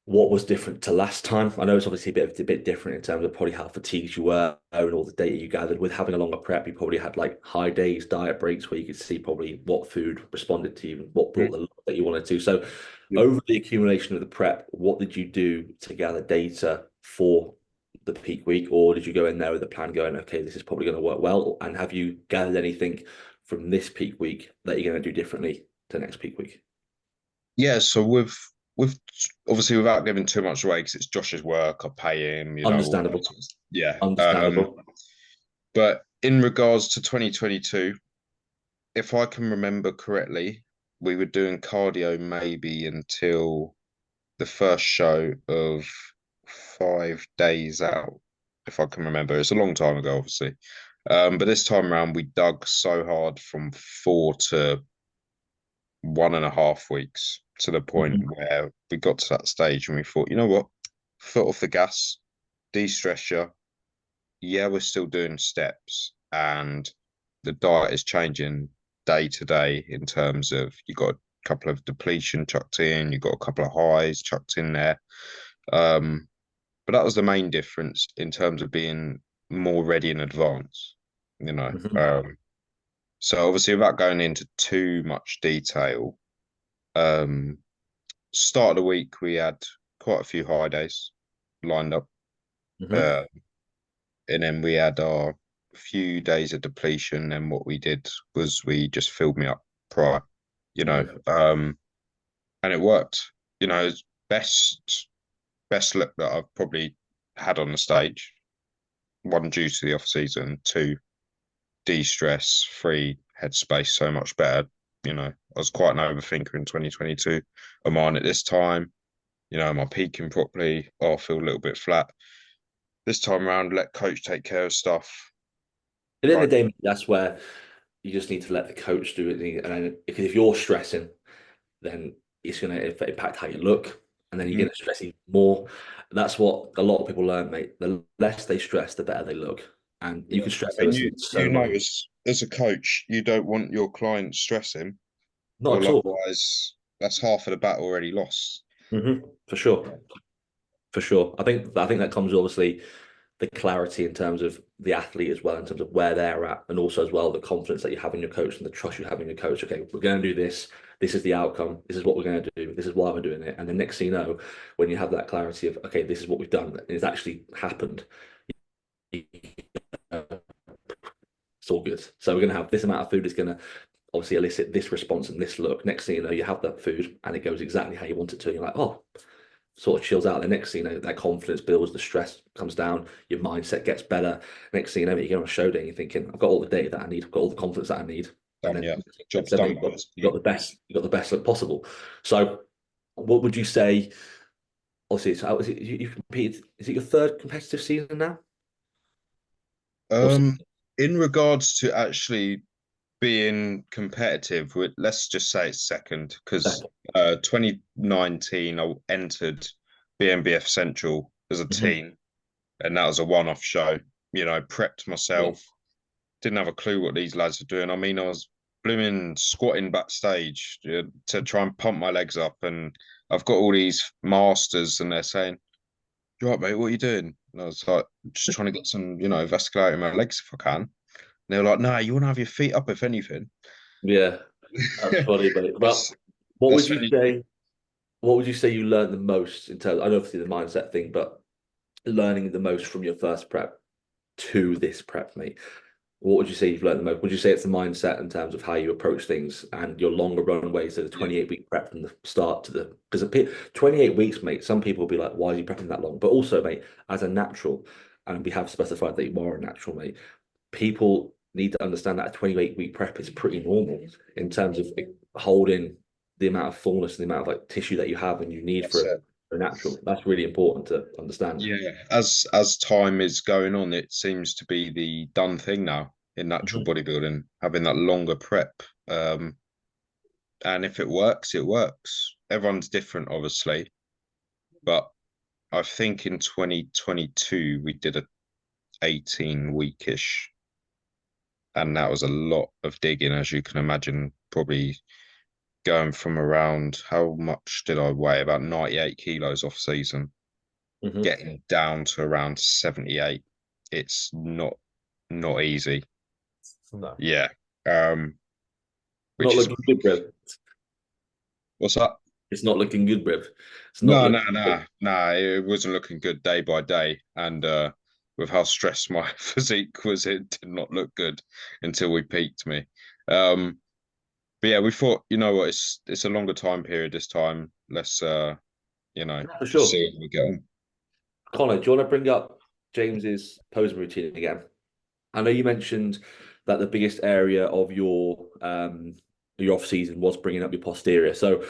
[SPEAKER 1] what was different to last time? I know it's obviously a bit different in terms of probably how fatigued you were and all the data you gathered. With having a longer prep, you probably had like high days, diet breaks where you could see probably what food responded to you, what brought the look that you wanted to. So
[SPEAKER 3] Yeah.
[SPEAKER 1] over the accumulation of the prep, what did you do to gather data for the peak week? Or did you go in there with a plan going, okay, this is probably going to work well? And have you gathered anything from this peak week that you're going to do differently to next peak week?
[SPEAKER 3] Yeah, so with obviously without giving too much away because it's Josh's work, I pay him, all that
[SPEAKER 1] Understandable.
[SPEAKER 3] sort of yeah.
[SPEAKER 1] Understandable.
[SPEAKER 3] But in regards to 2022, if I can remember correctly, we were doing cardio maybe until the first show of 5 days out, if I can remember. It's a long time ago, obviously. But this time around, we dug so hard from 4 to 1.5 weeks to the point
[SPEAKER 1] Mhm.
[SPEAKER 3] where we got to that stage and we thought, you know what, foot off the gas, de-stress you. Yeah, we're still doing steps and the diet is changing day to day in terms of you got a couple of depletion chucked in, you got a couple of highs chucked in there. Um, but that was the main difference in terms of being more ready in advance, you know.
[SPEAKER 1] Mhm.
[SPEAKER 3] So obviously without going into too much detail, um, start of the week we had quite a few high days lined up.
[SPEAKER 1] Mhm.
[SPEAKER 3] Uh, and then we had our few days of depletion. And what we did was we just filled me up prior, you know,
[SPEAKER 1] Mhm.
[SPEAKER 3] and it worked. It's best look that I've probably had on the stage. One, due to the off season. Two, de-stress, free headspace, so much better. I was quite an overthinker in 2022. Am I on at this time? Am I peaking properly? Oh, I feel a little bit flat. This time around, let coach take care of stuff.
[SPEAKER 1] At the end of
[SPEAKER 3] Like,
[SPEAKER 1] the day, that's where you just need to let the coach do it. And then, because if you're stressing, then it's going to impact how you look. and then you're going to stress even more. That's what a lot of people learn, mate. The less they stress, the better they look, and you
[SPEAKER 3] Yeah.
[SPEAKER 1] can stress
[SPEAKER 3] I mean,
[SPEAKER 1] them
[SPEAKER 3] you
[SPEAKER 1] so
[SPEAKER 3] know,
[SPEAKER 1] much.
[SPEAKER 3] as a coach, you don't want your client stressing,
[SPEAKER 1] Not
[SPEAKER 3] or
[SPEAKER 1] at all.
[SPEAKER 3] otherwise that's half of the battle already lost.
[SPEAKER 1] For sure, for sure. I think that comes obviously the clarity in terms of the athlete as well, in terms of where they're at, and also as well the confidence that you have in your coach and the trust you have in your coach. Okay, we're going to do this. This is the outcome. This is what we're going to do. This is why we're doing it. And the next thing you know, when you have that clarity of okay, this is what we've done, and it's actually happened. It's all good. So we're going to have this amount of food is going to obviously elicit this response and this look. Next thing you know, you have that food and it goes exactly how you want it to. You're like, oh, sort of chills out. The next thing you know, that confidence builds, the stress comes down, your mindset gets better. Next thing you know, you get on a show day and you're thinking, I've got all the data that I need, I've got all the confidence that I need. And
[SPEAKER 3] Done,
[SPEAKER 1] then
[SPEAKER 3] yeah.
[SPEAKER 1] next
[SPEAKER 3] Job's
[SPEAKER 1] step,
[SPEAKER 3] done,
[SPEAKER 1] you've got,
[SPEAKER 3] guys.
[SPEAKER 1] you've got the best, you've got the best look possible. So what would you say? Obviously, you've competed, is it your third competitive season now? Or
[SPEAKER 3] Um, in regards to actually being competitive, let's just say it's second, because
[SPEAKER 1] second?
[SPEAKER 3] 2019 I entered BNBF Central as a
[SPEAKER 1] Mhm.
[SPEAKER 3] team, and that was a one-off show. You know, prepped
[SPEAKER 1] Yeah.
[SPEAKER 3] myself, didn't have a clue what these lads were doing. I mean, I was blooming squatting backstage to try and pump my legs up, and I've got all these masters, and they're saying, "You right, mate? What are you doing?" And I was like, "Just trying to get some, vascularity in my legs if I can." And they were like, "No, you want to have your feet up if anything."
[SPEAKER 1] Yeah, that's funny, mate. But
[SPEAKER 3] That's
[SPEAKER 1] what would
[SPEAKER 3] that's
[SPEAKER 1] you
[SPEAKER 3] really
[SPEAKER 1] say? What would you say you learned the most in terms? I know obviously the mindset thing, but learning the most from your first prep to this prep, mate. What would you say you've learned the most? Would you say it's the mindset in terms of how you approach things and your longer runway, so the
[SPEAKER 3] yeah,
[SPEAKER 1] 28-week prep from the start to the because 28 weeks, mate, some people will be like, why are you prepping that long? But also, mate, as a natural, and we have specified that you are a natural, mate, people need to understand that a 28-week prep is pretty normal in terms of holding the amount of fullness and the amount of like tissue that you have and you need
[SPEAKER 3] that's it.
[SPEAKER 1] for a natural. That's really important to understand.
[SPEAKER 3] Yeah, as time is going on, it seems to be the done thing now in natural
[SPEAKER 1] Mhm.
[SPEAKER 3] bodybuilding, having that longer prep. And if it works, it works. Everyone's different, obviously, but I think in 2022 we did a 18 weekish, and that was a lot of digging, as you can imagine. Probably going from around, how much did I weigh? About 98 kilos off season,
[SPEAKER 1] Mhm.
[SPEAKER 3] getting down to around 78. It's not easy.
[SPEAKER 2] No.
[SPEAKER 3] Yeah. Um,
[SPEAKER 1] Not
[SPEAKER 3] which is
[SPEAKER 1] looking good, bro.
[SPEAKER 3] what's that?
[SPEAKER 1] It's not looking good, Brev. It's not
[SPEAKER 3] No, no,
[SPEAKER 1] looking good.
[SPEAKER 3] no, no. It wasn't looking good day by day, and with how stressed my physique was, it did not look good until we peaked me. Um, but yeah, we thought, you know what, it's a longer time period this time. Let's
[SPEAKER 1] For
[SPEAKER 3] just
[SPEAKER 1] sure.
[SPEAKER 3] see how we get on.
[SPEAKER 1] Connor, do you want to bring up James's posing routine again? I know you mentioned that the biggest area of your off season was bringing up your posterior. So, do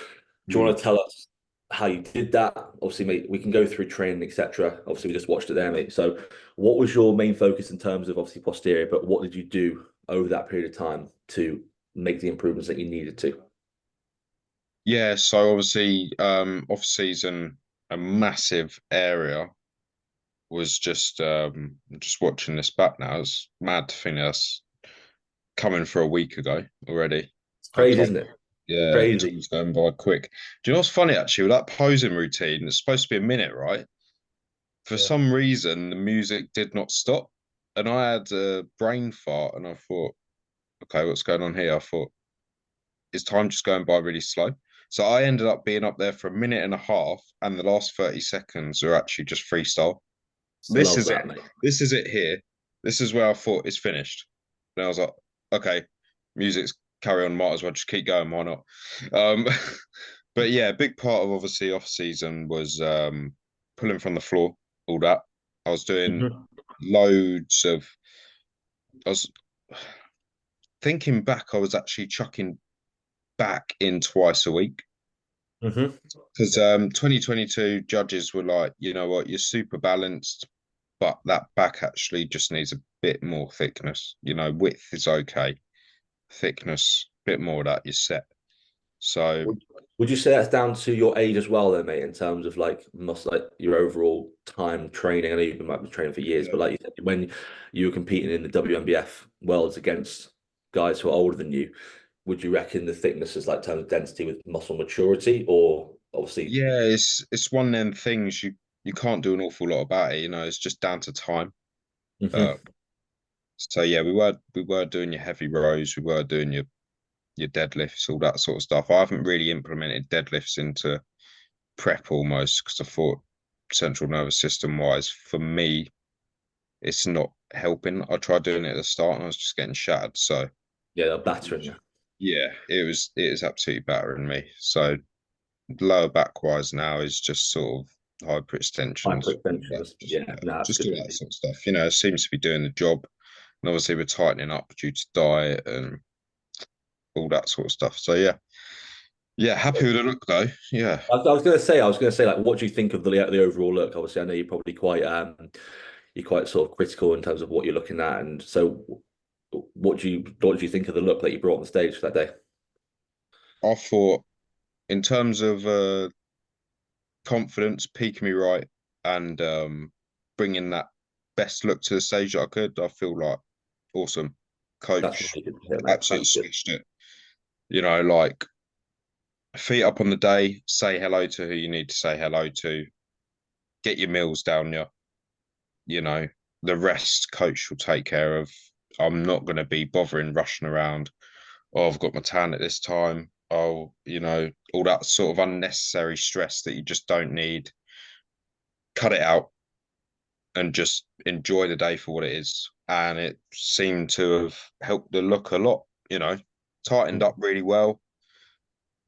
[SPEAKER 1] you
[SPEAKER 3] Hmm.
[SPEAKER 1] want to tell us how you did that? Obviously, mate, we can go through training, etc. Obviously, we just watched it there, mate. So, what was your main focus in terms of obviously posterior? But what did you do over that period of time to make the improvements that you needed to?
[SPEAKER 3] Yeah, so obviously, off season, a massive area was just watching this back now. It's mad to think that's coming for a week ago already.
[SPEAKER 1] It's
[SPEAKER 3] How
[SPEAKER 1] crazy,
[SPEAKER 3] time,
[SPEAKER 1] isn't it?
[SPEAKER 3] yeah,
[SPEAKER 1] Crazy.
[SPEAKER 3] time's going by quick. Do you know what's funny actually with that posing routine? It's supposed to be a minute, right? For
[SPEAKER 2] Yeah.
[SPEAKER 3] some reason, the music did not stop, and I had a brain fart, and I thought, okay, what's going on here? I thought, is time just going by really slow? So I ended up being up there for a minute and a half, and the last 30 seconds are actually just freestyle. This
[SPEAKER 1] Love
[SPEAKER 3] is it.
[SPEAKER 1] that, mate.
[SPEAKER 3] This is it here. This is where I thought it's finished. And I was like, okay, music's carry on, might as well just keep going, why not? Um, but yeah, a big part of obviously off season was pulling from the floor, all that. I was doing
[SPEAKER 1] Hmm.
[SPEAKER 3] loads of I was thinking back, I was actually chucking back in twice a week.
[SPEAKER 1] Hmm.
[SPEAKER 3] Because
[SPEAKER 2] Yeah.
[SPEAKER 3] 2022 judges were like, you know what, you're super balanced, but that back actually just needs a bit more thickness. You know, width is okay, thickness, bit more of that, you're set. So
[SPEAKER 1] Would you say that's down to your age as well, then, mate, in terms of like muscle, like your overall time training? I know you've been like training for years, but
[SPEAKER 3] Yeah.
[SPEAKER 1] like you said, when you were competing in the WNBF worlds against guys who are older than you, would you reckon the thickness is like terms of density with muscle maturity, or obviously?
[SPEAKER 3] Yeah, it's one of them things you can't do an awful lot about it. It's just down to time. Uh,
[SPEAKER 1] Mhm.
[SPEAKER 3] so yeah, we were doing your heavy rows, we were doing your deadlifts, all that sort of stuff. I haven't really implemented deadlifts into prep almost because I thought central nervous system wise, for me, it's not helping. I tried doing it at the start and I was just getting shattered. So
[SPEAKER 1] Yeah, they're battering you.
[SPEAKER 3] yeah, it is absolutely battering me. So lower back wise now is just sort of hyperextensions, all that,
[SPEAKER 1] Hyperextensions. Yeah, no, that's
[SPEAKER 3] just
[SPEAKER 1] good
[SPEAKER 3] all
[SPEAKER 1] to
[SPEAKER 3] that
[SPEAKER 1] see.
[SPEAKER 3] sort of stuff. It seems to be doing the job. And obviously we're tightening up due to diet and all that sort of stuff. So yeah. Yeah, happy with the look though. Yeah.
[SPEAKER 1] I was going to say, like, what do you think of the overall look? Obviously, I know you're probably quite you're quite sort of critical in terms of what you're looking at, and so what do you think of the look that you brought on stage that day?
[SPEAKER 3] I thought in terms of confidence, peaking me right and bringing that best look to the stage that I could, I feel like awesome.
[SPEAKER 1] That's
[SPEAKER 3] Coach
[SPEAKER 1] really good to hear, mate.
[SPEAKER 3] absolutely
[SPEAKER 1] That's good.
[SPEAKER 3] smashed it. Like feet up on the day, say hello to who you need to say hello to, get your meals down you, you know, the rest coach will take care of. I'm not going to be bothering rushing around. Oh, I've got my tan at this time. Oh, all that sort of unnecessary stress that you just don't need. Cut it out and just enjoy the day for what it is. And it seemed to have helped the look a lot, tightened up really well.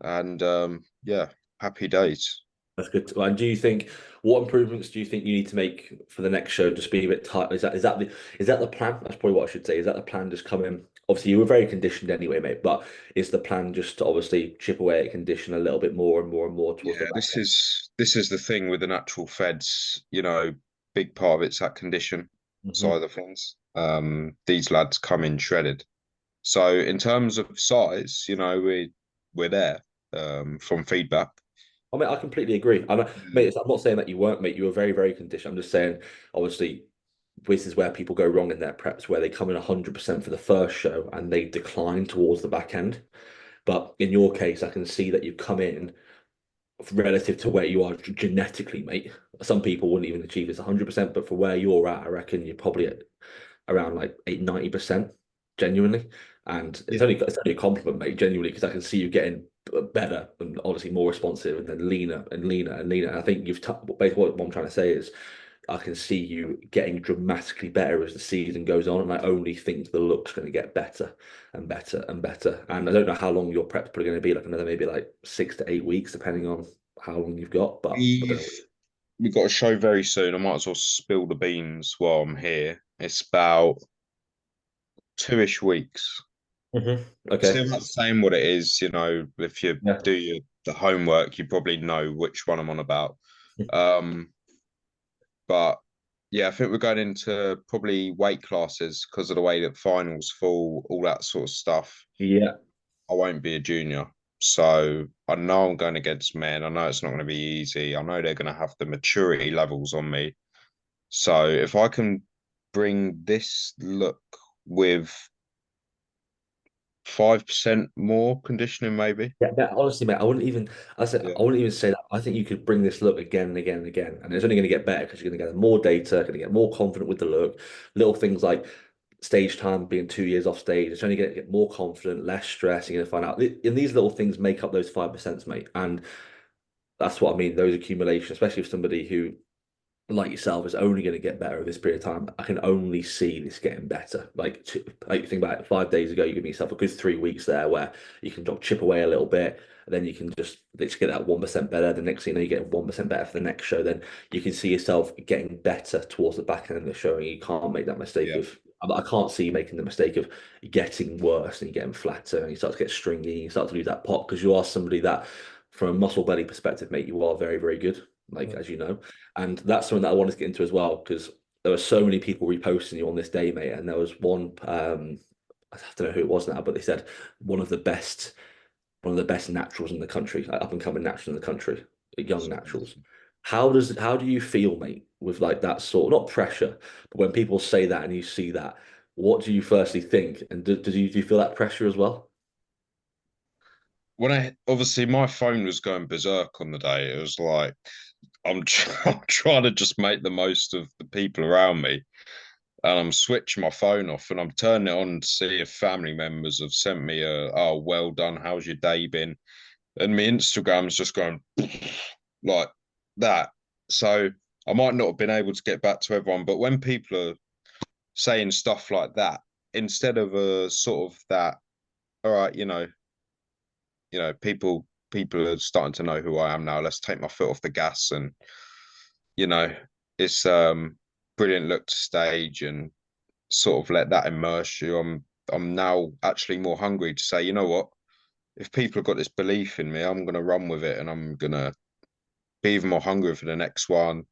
[SPEAKER 3] And yeah, happy days.
[SPEAKER 1] That's good. And do you think what improvements do you think you need to make for the next show? Just be a bit tight. Is that the plan? That's probably what I should say. Is that the plan? Just come in. Obviously, you were very conditioned anyway, mate. But is the plan just to obviously chip away at condition a little bit more and more and more towards the
[SPEAKER 3] Yeah,
[SPEAKER 1] back
[SPEAKER 3] this is the thing with the natural feds, big part of it's that condition
[SPEAKER 1] end?
[SPEAKER 3] side of things. These lads come in shredded. So in terms of size, we're there from feedback.
[SPEAKER 1] I mean, I completely agree.
[SPEAKER 3] Yeah,
[SPEAKER 1] Mate, I'm not saying that you weren't, mate. You were very, very conditioned. I'm just saying, obviously, this is where people go wrong in their preps, where they come in 100% for the first show and they decline towards the back end. But in your case, I can see that you've come in relative to where you are genetically, mate. Some people wouldn't even achieve this 100%, but for where you're at, I reckon you're probably at around like 90% genuinely. And
[SPEAKER 3] yeah,
[SPEAKER 1] it's only a compliment, mate, genuinely, because I can see you getting better and obviously more responsive and then leaner and leaner and leaner. And I think basically what I'm trying to say is I can see you getting dramatically better as the season goes on, and I only think the look's going to get better and better and better. And I don't know how long your prep's probably going to be, like another maybe like 6 to 8 weeks, depending on how long you've got. But I don't
[SPEAKER 3] we've
[SPEAKER 1] know.
[SPEAKER 3] we've got a show very soon. I might as well spill the beans while I'm here. It's about 2-ish weeks.
[SPEAKER 1] Okay.
[SPEAKER 3] Still not saying what it is, if you
[SPEAKER 1] Yeah.
[SPEAKER 3] do the homework, you probably know which one I'm on about. Um, but yeah, I think we're going into probably weight classes because of the way that finals fall, all that sort of stuff.
[SPEAKER 1] Yeah.
[SPEAKER 3] I won't be a junior. So I know I'm going against men. I know it's not going to be easy. I know they're going to have the maturity levels on me. So if I can bring this look with 5% more conditioning, maybe.
[SPEAKER 1] Yeah, honestly, mate,
[SPEAKER 3] Yeah.
[SPEAKER 1] I wouldn't even say that. I think you could bring this look again and again and again, and it's only going to get better because you're going to get more data, going to get more confident with the look. Little things like stage time being 2 years off stage, it's only going to get more confident, less stress. You're going to find out, and these little things make up those 5%, mate. And that's what I mean. Those accumulations, especially for somebody who like yourself is only going to get better over this period of time. I can only see this getting better. Like think about it, 5 days ago, you give yourself a good 3 weeks there where you can chip away a little bit, and then you can just literally get that 1% better. The next thing you know, you get 1% better for the next show. Then you can see yourself getting better towards the back end of the show, and you can't make that mistake
[SPEAKER 3] Yeah.
[SPEAKER 1] of. I can't see you making the mistake of getting worse and you getting flatter and you start to get stringy, and you start to lose that pop because you are somebody that, from a muscle belly perspective, mate, you are very, very good. Like
[SPEAKER 2] Mm.
[SPEAKER 1] as you know. And that's something that I wanted to get into as well because there were so many people reposting you on this day, mate. And there was one, I don't know who it was now, but they said one of the best. one of the best naturals in the country, like up and coming naturals in the country, young naturals. How do you feel, mate, with like that sort, not pressure, but when people say that and you see that, what do you firstly think? And do you feel that pressure as well?
[SPEAKER 3] When I obviously my phone was going berserk on the day, it was like I'm trying to just make the most of the people around me, and I'm switching my phone off and I'm turning it on to see if family members have sent me a oh well done, how's your day been? And my Instagram's just going like that. So I might not have been able to get back to everyone, but when people are saying stuff like that, instead of a sort of that, all right, people are starting to know who I am now. Let's take my foot off the gas, and you know, it's brilliant look to stage and sort of let that immerse you. I'm now actually more hungry to say, you know what? If people have got this belief in me, I'm gonna run with it, and I'm gonna be even more hungry for the next one.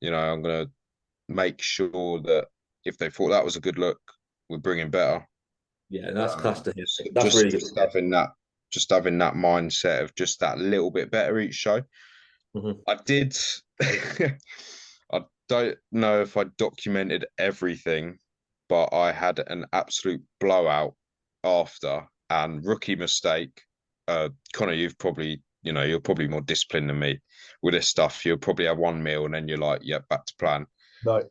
[SPEAKER 3] I'm gonna make sure that if they thought that was a good look, we're bringing better.
[SPEAKER 1] Yeah, and that's class to hear,
[SPEAKER 3] So
[SPEAKER 1] mate. That's really good to hear.
[SPEAKER 3] just having that mindset of just that little bit better each show.
[SPEAKER 1] Mhm.
[SPEAKER 3] I did. I don't know if I documented everything, but I had an absolute blowout after and rookie mistake. Connor, you're probably more disciplined than me with this stuff. You'll probably have one meal and then you're like, yeah, back to plan.
[SPEAKER 2] No.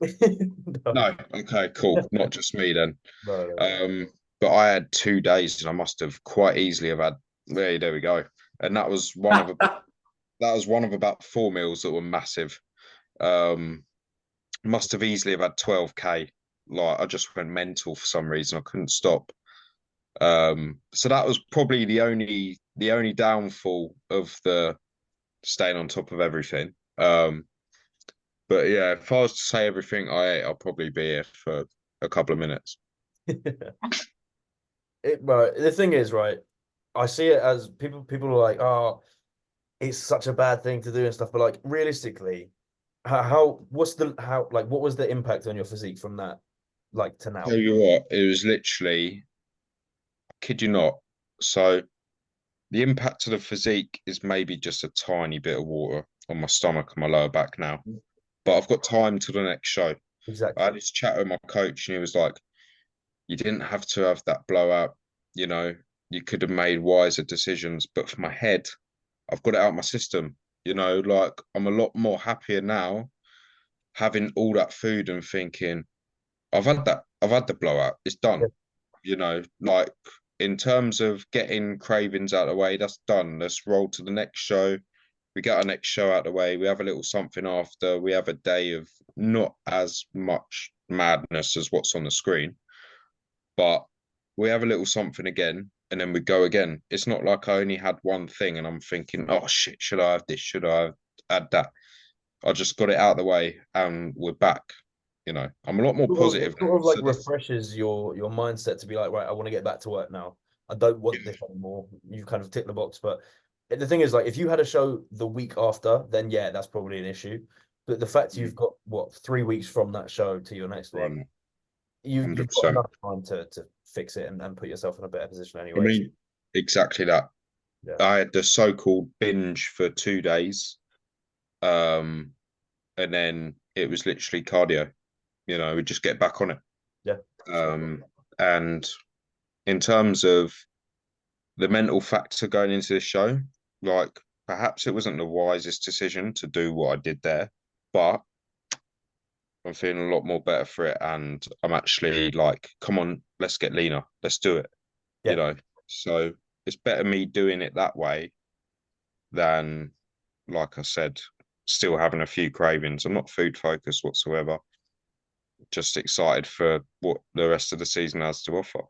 [SPEAKER 2] No,
[SPEAKER 3] No, okay, cool. Not just me then.
[SPEAKER 2] no.
[SPEAKER 3] But I had 2 days and I must have quite easily have had there we go. And that was one of about 4 meals that were massive. Um, must have easily have had 12K. Like I just went mental for some reason. I couldn't stop. So that was probably the only downfall of the staying on top of everything. But yeah, if I was to say everything I ate, I'll probably be here for a couple of minutes.
[SPEAKER 2] But the thing is, right, I see it as people are like, oh, it's such a bad thing to do and stuff, but like realistically, what was the impact on your physique from that, like to
[SPEAKER 3] Tell
[SPEAKER 2] now?
[SPEAKER 3] you what, it was literally, I kid you not. So the impact to the physique is maybe just a tiny bit of water on my stomach and my lower back now. But I've got time till the next show. I had
[SPEAKER 2] Exactly.
[SPEAKER 3] this chat with my coach, and he was like, "You didn't have to have that blowout. You know, you could have made wiser decisions. But for my head, I've got it out of my system. Like I'm a lot more happier now having all that food and thinking, I've had the blowout. It's
[SPEAKER 2] Yeah.
[SPEAKER 3] done. Like in terms of getting cravings out of the way, that's done. Let's roll to the next show. We get our next show out of the way. We have a little something after. We have a day of not as much madness as what's on the screen, but we have a little something again, and then we go again. It's not like I only had one thing and I'm thinking, oh shit, should I have this? Should I have had that? I just got it out of the way and we're back. I'm a lot more
[SPEAKER 2] It
[SPEAKER 3] positive now.
[SPEAKER 2] sort of like
[SPEAKER 3] So that's
[SPEAKER 2] refreshes your mindset to be like, right, I want to get back to work now. I don't want this anymore. You've kind of ticked the box. But the thing is, like, if you had a show the week after, then yeah, that's probably an issue. But the fact you've got what 3 weeks from that show to your next one,
[SPEAKER 3] from
[SPEAKER 2] you've got
[SPEAKER 3] 100%.
[SPEAKER 2] enough time to fix it and put yourself in a better position
[SPEAKER 3] I
[SPEAKER 2] anyways.
[SPEAKER 3] mean, exactly that.
[SPEAKER 2] Yeah.
[SPEAKER 3] I had the so-called binge for 2 days, um, and then it was literally cardio. We just get back on it.
[SPEAKER 2] Yeah.
[SPEAKER 3] And in terms of the mental factor going into this show, like perhaps it wasn't the wisest decision to do what I did there, but I'm feeling a lot more better for it, and I'm actually like, come on, let's get leaner, let's do it.
[SPEAKER 2] Yeah.
[SPEAKER 3] So it's better me doing it that way than, like I said, still having a few cravings. I'm not food focused whatsoever. Just excited for what the rest of the season has to offer.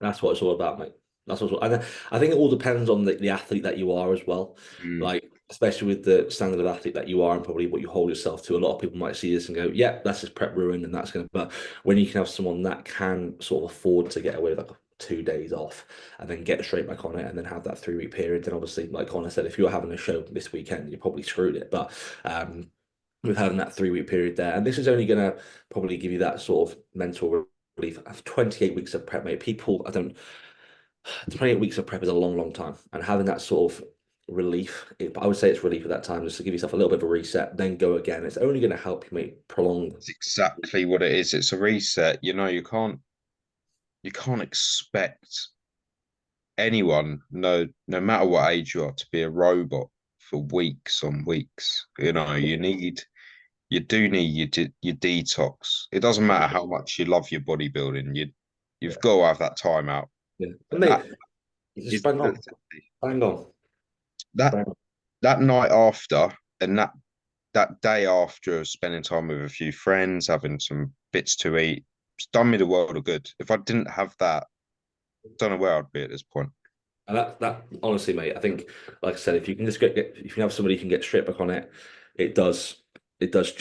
[SPEAKER 1] That's what it's all about, mate. And I think it all depends on the athlete that you are as well.
[SPEAKER 3] Mm.
[SPEAKER 1] Like, especially with the standard of athlete that you are and probably what you hold yourself to. A lot of people might see this and go, yeah, that's just prep ruined and that's going to, but when you can have someone that can sort of afford to get away with like 2 days off and then get straight back on it and then have that 3 week period, then obviously, like Connor said, if you're having a show this weekend, you probably screwed it. But with having that 3 week period there, and this is only going to probably give you that sort of mental relief. 28 weeks of prep, mate. People, I don't. 28 weeks of prep is a long, long time, and having that sort of relief, I would say it's relief at that time, just to give yourself a little bit of a reset, then go again. It's only going to help you make prolong.
[SPEAKER 3] That's exactly what it is. It's a reset. You know, you can't expect anyone, no matter what age you are, to be a robot for weeks on weeks. You do need your detox. It doesn't matter how much you love your bodybuilding.
[SPEAKER 1] Yeah,
[SPEAKER 3] You've got to have that time out.
[SPEAKER 1] yeah. And
[SPEAKER 3] And that
[SPEAKER 1] mate, it's just
[SPEAKER 3] is
[SPEAKER 1] bang on,
[SPEAKER 3] that
[SPEAKER 1] bang on.
[SPEAKER 3] that night after, and that day after of spending time with a few friends, having some bits to eat, it's done me the world of good. If I didn't have that, I don't know where I'd be at this point.
[SPEAKER 1] And that honestly, mate, I think, like I said, if you can just if you can have somebody who can get straight back on it, it does, it does.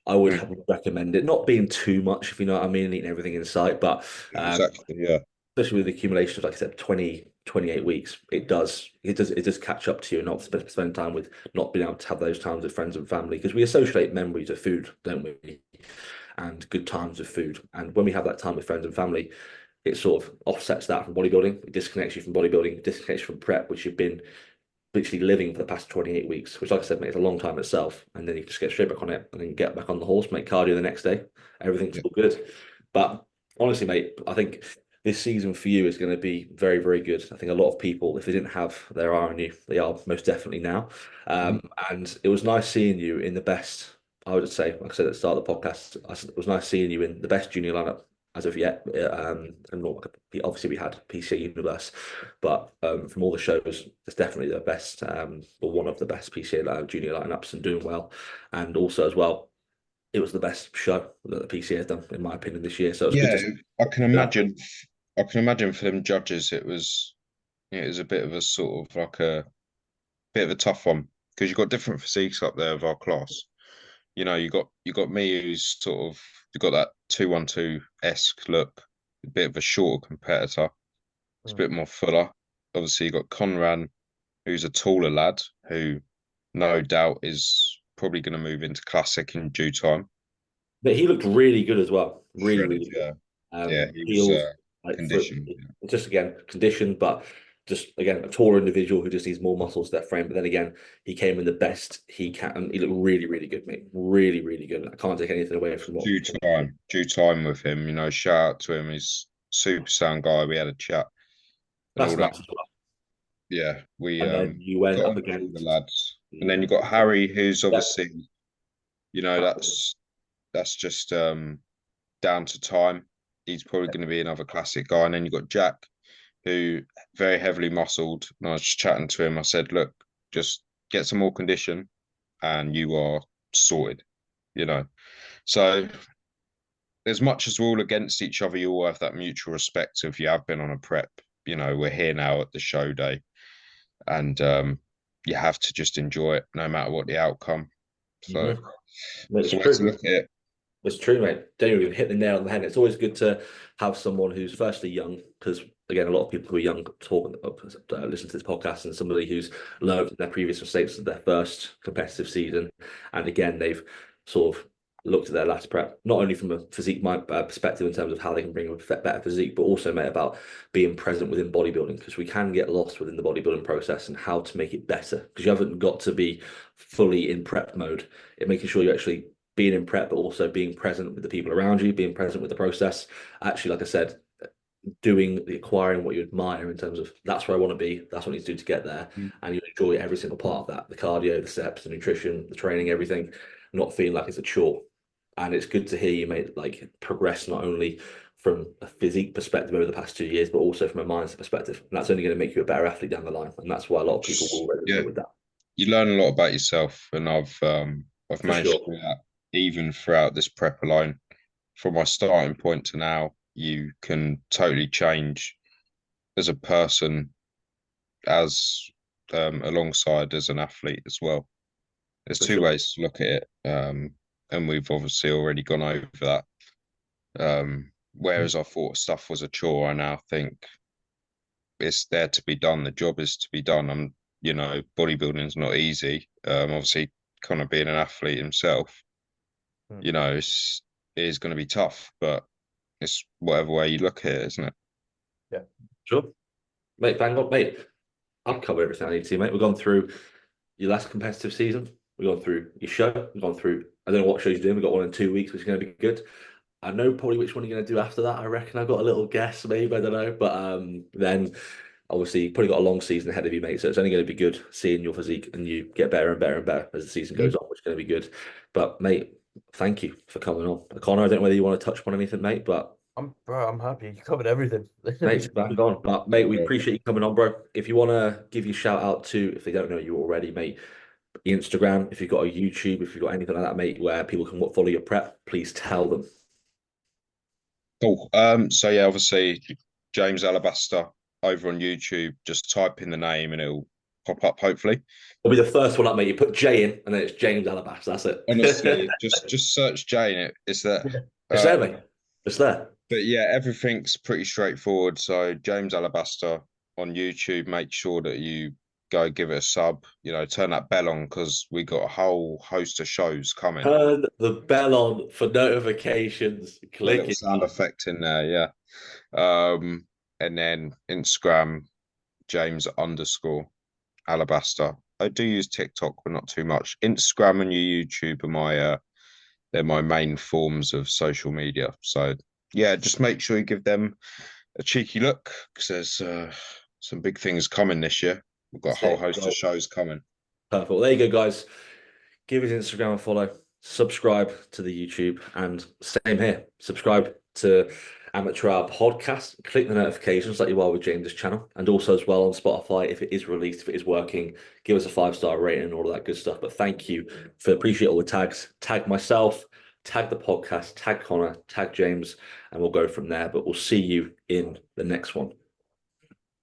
[SPEAKER 1] I would
[SPEAKER 3] Mm,
[SPEAKER 1] recommend it, not being too much, if you know what I mean, eating everything in sight, but
[SPEAKER 3] exactly. Yeah.
[SPEAKER 1] especially with the accumulation of, like I said, 28 weeks, it does catch up to you and not spend time with not being able to have those times with friends and family, because we associate memories of food, don't we? And good times of food. And when we have that time with friends and family, it sort of offsets that from bodybuilding. It disconnects you from bodybuilding, disconnects you from prep, which you've been literally living for the past 28 weeks, which, like I said, mate, it's a long time itself. And then you just get straight back on it and then get back on the horse, make cardio the next day. Everything's
[SPEAKER 3] Yeah.
[SPEAKER 1] all good. But honestly, mate, I think this season for you is going to be very, very good. I think a lot of people, if they didn't have their eye on you, they are most definitely now.
[SPEAKER 3] Mhm.
[SPEAKER 1] And it was nice seeing you in the best, I would say, like I said at the start of the podcast, it was nice seeing you in the best junior lineup as of yet. And obviously we had PC Universe, but from all the shows, it's definitely the best, or one of the best PCA junior lineups and doing well. And also as well, it was the best show that the PCA has done, in my opinion, this year. So it's good
[SPEAKER 3] Yeah,
[SPEAKER 1] to see
[SPEAKER 3] I can
[SPEAKER 1] that.
[SPEAKER 3] imagine. I can imagine for them judges, it was a bit of a sort of like a bit of a tough one because you've got different physiques up there of our class. You got me who's sort of you got that 212-esque look, a bit of a shorter competitor. It's a
[SPEAKER 2] Mm.
[SPEAKER 3] bit more fuller. Obviously, you got Conran, who's a taller lad who no doubt is probably going to move into classic in due time.
[SPEAKER 1] But he looked really good as well. Really,
[SPEAKER 3] Shredded,
[SPEAKER 1] really good.
[SPEAKER 3] yeah. Yeah, he was
[SPEAKER 1] Healed, like for
[SPEAKER 3] conditioned.
[SPEAKER 1] just again conditioned, but just again a taller individual who just needs more muscles to that frame. But then again, he came in the best he can. And he looked really, really good, mate. Really, really good. I can't take anything away from what.
[SPEAKER 3] Due time with him. Shout out to him. He's super sound guy. We had a chat and
[SPEAKER 1] That's
[SPEAKER 3] all that.
[SPEAKER 1] nice as well.
[SPEAKER 3] Yeah, we
[SPEAKER 1] And then you went
[SPEAKER 3] got
[SPEAKER 1] up
[SPEAKER 3] on with all the
[SPEAKER 1] against
[SPEAKER 3] lads, and then you
[SPEAKER 1] the
[SPEAKER 3] got Harry, who's
[SPEAKER 1] yeah,
[SPEAKER 3] obviously, that's just down to time. He's probably going to be another classic guy, and then you got Jack, who very heavily muscled. And I was just chatting to him. I said, look, just get some more condition, and you are sorted. You know, so as much as we're all against each other, you all have that mutual respect of you have been on a prep. We're here now at the show day, and you have to just enjoy it no matter what the outcome. So
[SPEAKER 1] Mhm. Mate,
[SPEAKER 3] it's
[SPEAKER 1] it's
[SPEAKER 3] the way to
[SPEAKER 1] true.
[SPEAKER 3] look at it.
[SPEAKER 1] It's true, mate. Genuinely, you've hit the nail on the head. It's always good to have someone who's firstly young, because again, a lot of people who are young talk, listen to this podcast, and somebody who's learned from their previous mistakes of their first competitive season, and again, they've sort of looked at their last prep, not only from a physique perspective in terms of how they can bring a better physique, but also, mate, about being present within bodybuilding, because we can get lost within the bodybuilding process and how to make it better, because you haven't got to be fully in prep mode. It making sure you actually being in prep, but also being present with the people around you, being present with the process. Actually, like I said, acquiring what you admire in terms of that's where I want to be, that's what I need to do to get there. And you enjoy every single part of that, the cardio, the steps, the nutrition, the training, everything, not feeling like it's a chore. And it's good to hear you made like progress not only from a physique perspective over the past 2 years, but also from a mindset perspective. And that's only going to make you a better athlete down the line. And that's why a lot of people will resonate
[SPEAKER 3] Yeah,
[SPEAKER 1] with that.
[SPEAKER 3] you learn a lot about yourself, and I've
[SPEAKER 1] For
[SPEAKER 3] managed to
[SPEAKER 1] sure.
[SPEAKER 3] do that even throughout this prep alone. From my starting point to now, you can totally change as a person, as alongside as an athlete as well. There's
[SPEAKER 1] For
[SPEAKER 3] two
[SPEAKER 1] sure.
[SPEAKER 3] ways to look at it, and we've obviously already gone over that. Whereas I thought stuff was a chore, I now think it's there to be done. The job is to be done. Bodybuilding is not easy. Obviously, kind of being an athlete himself,
[SPEAKER 2] Mm.
[SPEAKER 3] it is going to be tough, but it's whatever way you look at it, isn't it?
[SPEAKER 2] Yeah.
[SPEAKER 1] Sure. Mate, bang on, mate. I've covered everything I need to, mate. We've gone through your last competitive season. We've gone through your show. We've gone through, I don't know what shows you're doing. We've got one in 2 weeks, which is going to be good. I know probably which one you're going to do after that. I reckon I've got a little guess, maybe. I don't know. But then obviously, you've probably got a long season ahead of you, mate. So it's only going to be good seeing your physique and you get better and better and better as the season goes on, which is going to be good. But, mate, thank you for coming on. Connor, I don't know whether you want to touch upon anything, mate, but
[SPEAKER 2] I'm happy. You covered everything.
[SPEAKER 1] mate, bang on. But mate, we appreciate you coming on, bro. If you want to give your shout out to, if they don't know you already, mate, Instagram, if you've got a YouTube, if you've got anything like that, mate, where people can follow your prep, please tell them.
[SPEAKER 3] Cool. So yeah, obviously James Alabaster over on YouTube. Just type in the name and it'll pop up. Hopefully,
[SPEAKER 1] It'll be the first one up, mate. You put J in, and then it's James Alabaster. That's it.
[SPEAKER 3] honestly, just search Jane. It's there.
[SPEAKER 1] It's there, mate. It's there.
[SPEAKER 3] But yeah, everything's pretty straightforward. So James Alabaster on YouTube. Make sure that you go give it a sub. You know, turn that bell on because we got a whole host of shows coming.
[SPEAKER 1] Turn the bell on for notifications.
[SPEAKER 3] A
[SPEAKER 1] Click
[SPEAKER 3] little
[SPEAKER 1] it.
[SPEAKER 3] sound effect in there, yeah. And then Instagram, James _ Alabaster. I do use TikTok, but not too much. Instagram and your YouTube are they're my main forms of social media. So yeah, just make sure you give them a cheeky look because there's some big things coming this year. We've got a whole host of shows coming.
[SPEAKER 1] Perfect. Well, there you go, guys. Give his Instagram a follow. Subscribe to the YouTube, and same here. Subscribe to Amateur Hour Podcast. Click the notifications like you are with James's channel, and also as well on Spotify if it is released, if it is working. Give us a 5-star rating and all of that good stuff. But thank you for appreciate all the tags. Tag myself, tag the podcast, tag Connor, tag James, and we'll go from there. But we'll see you in the next one.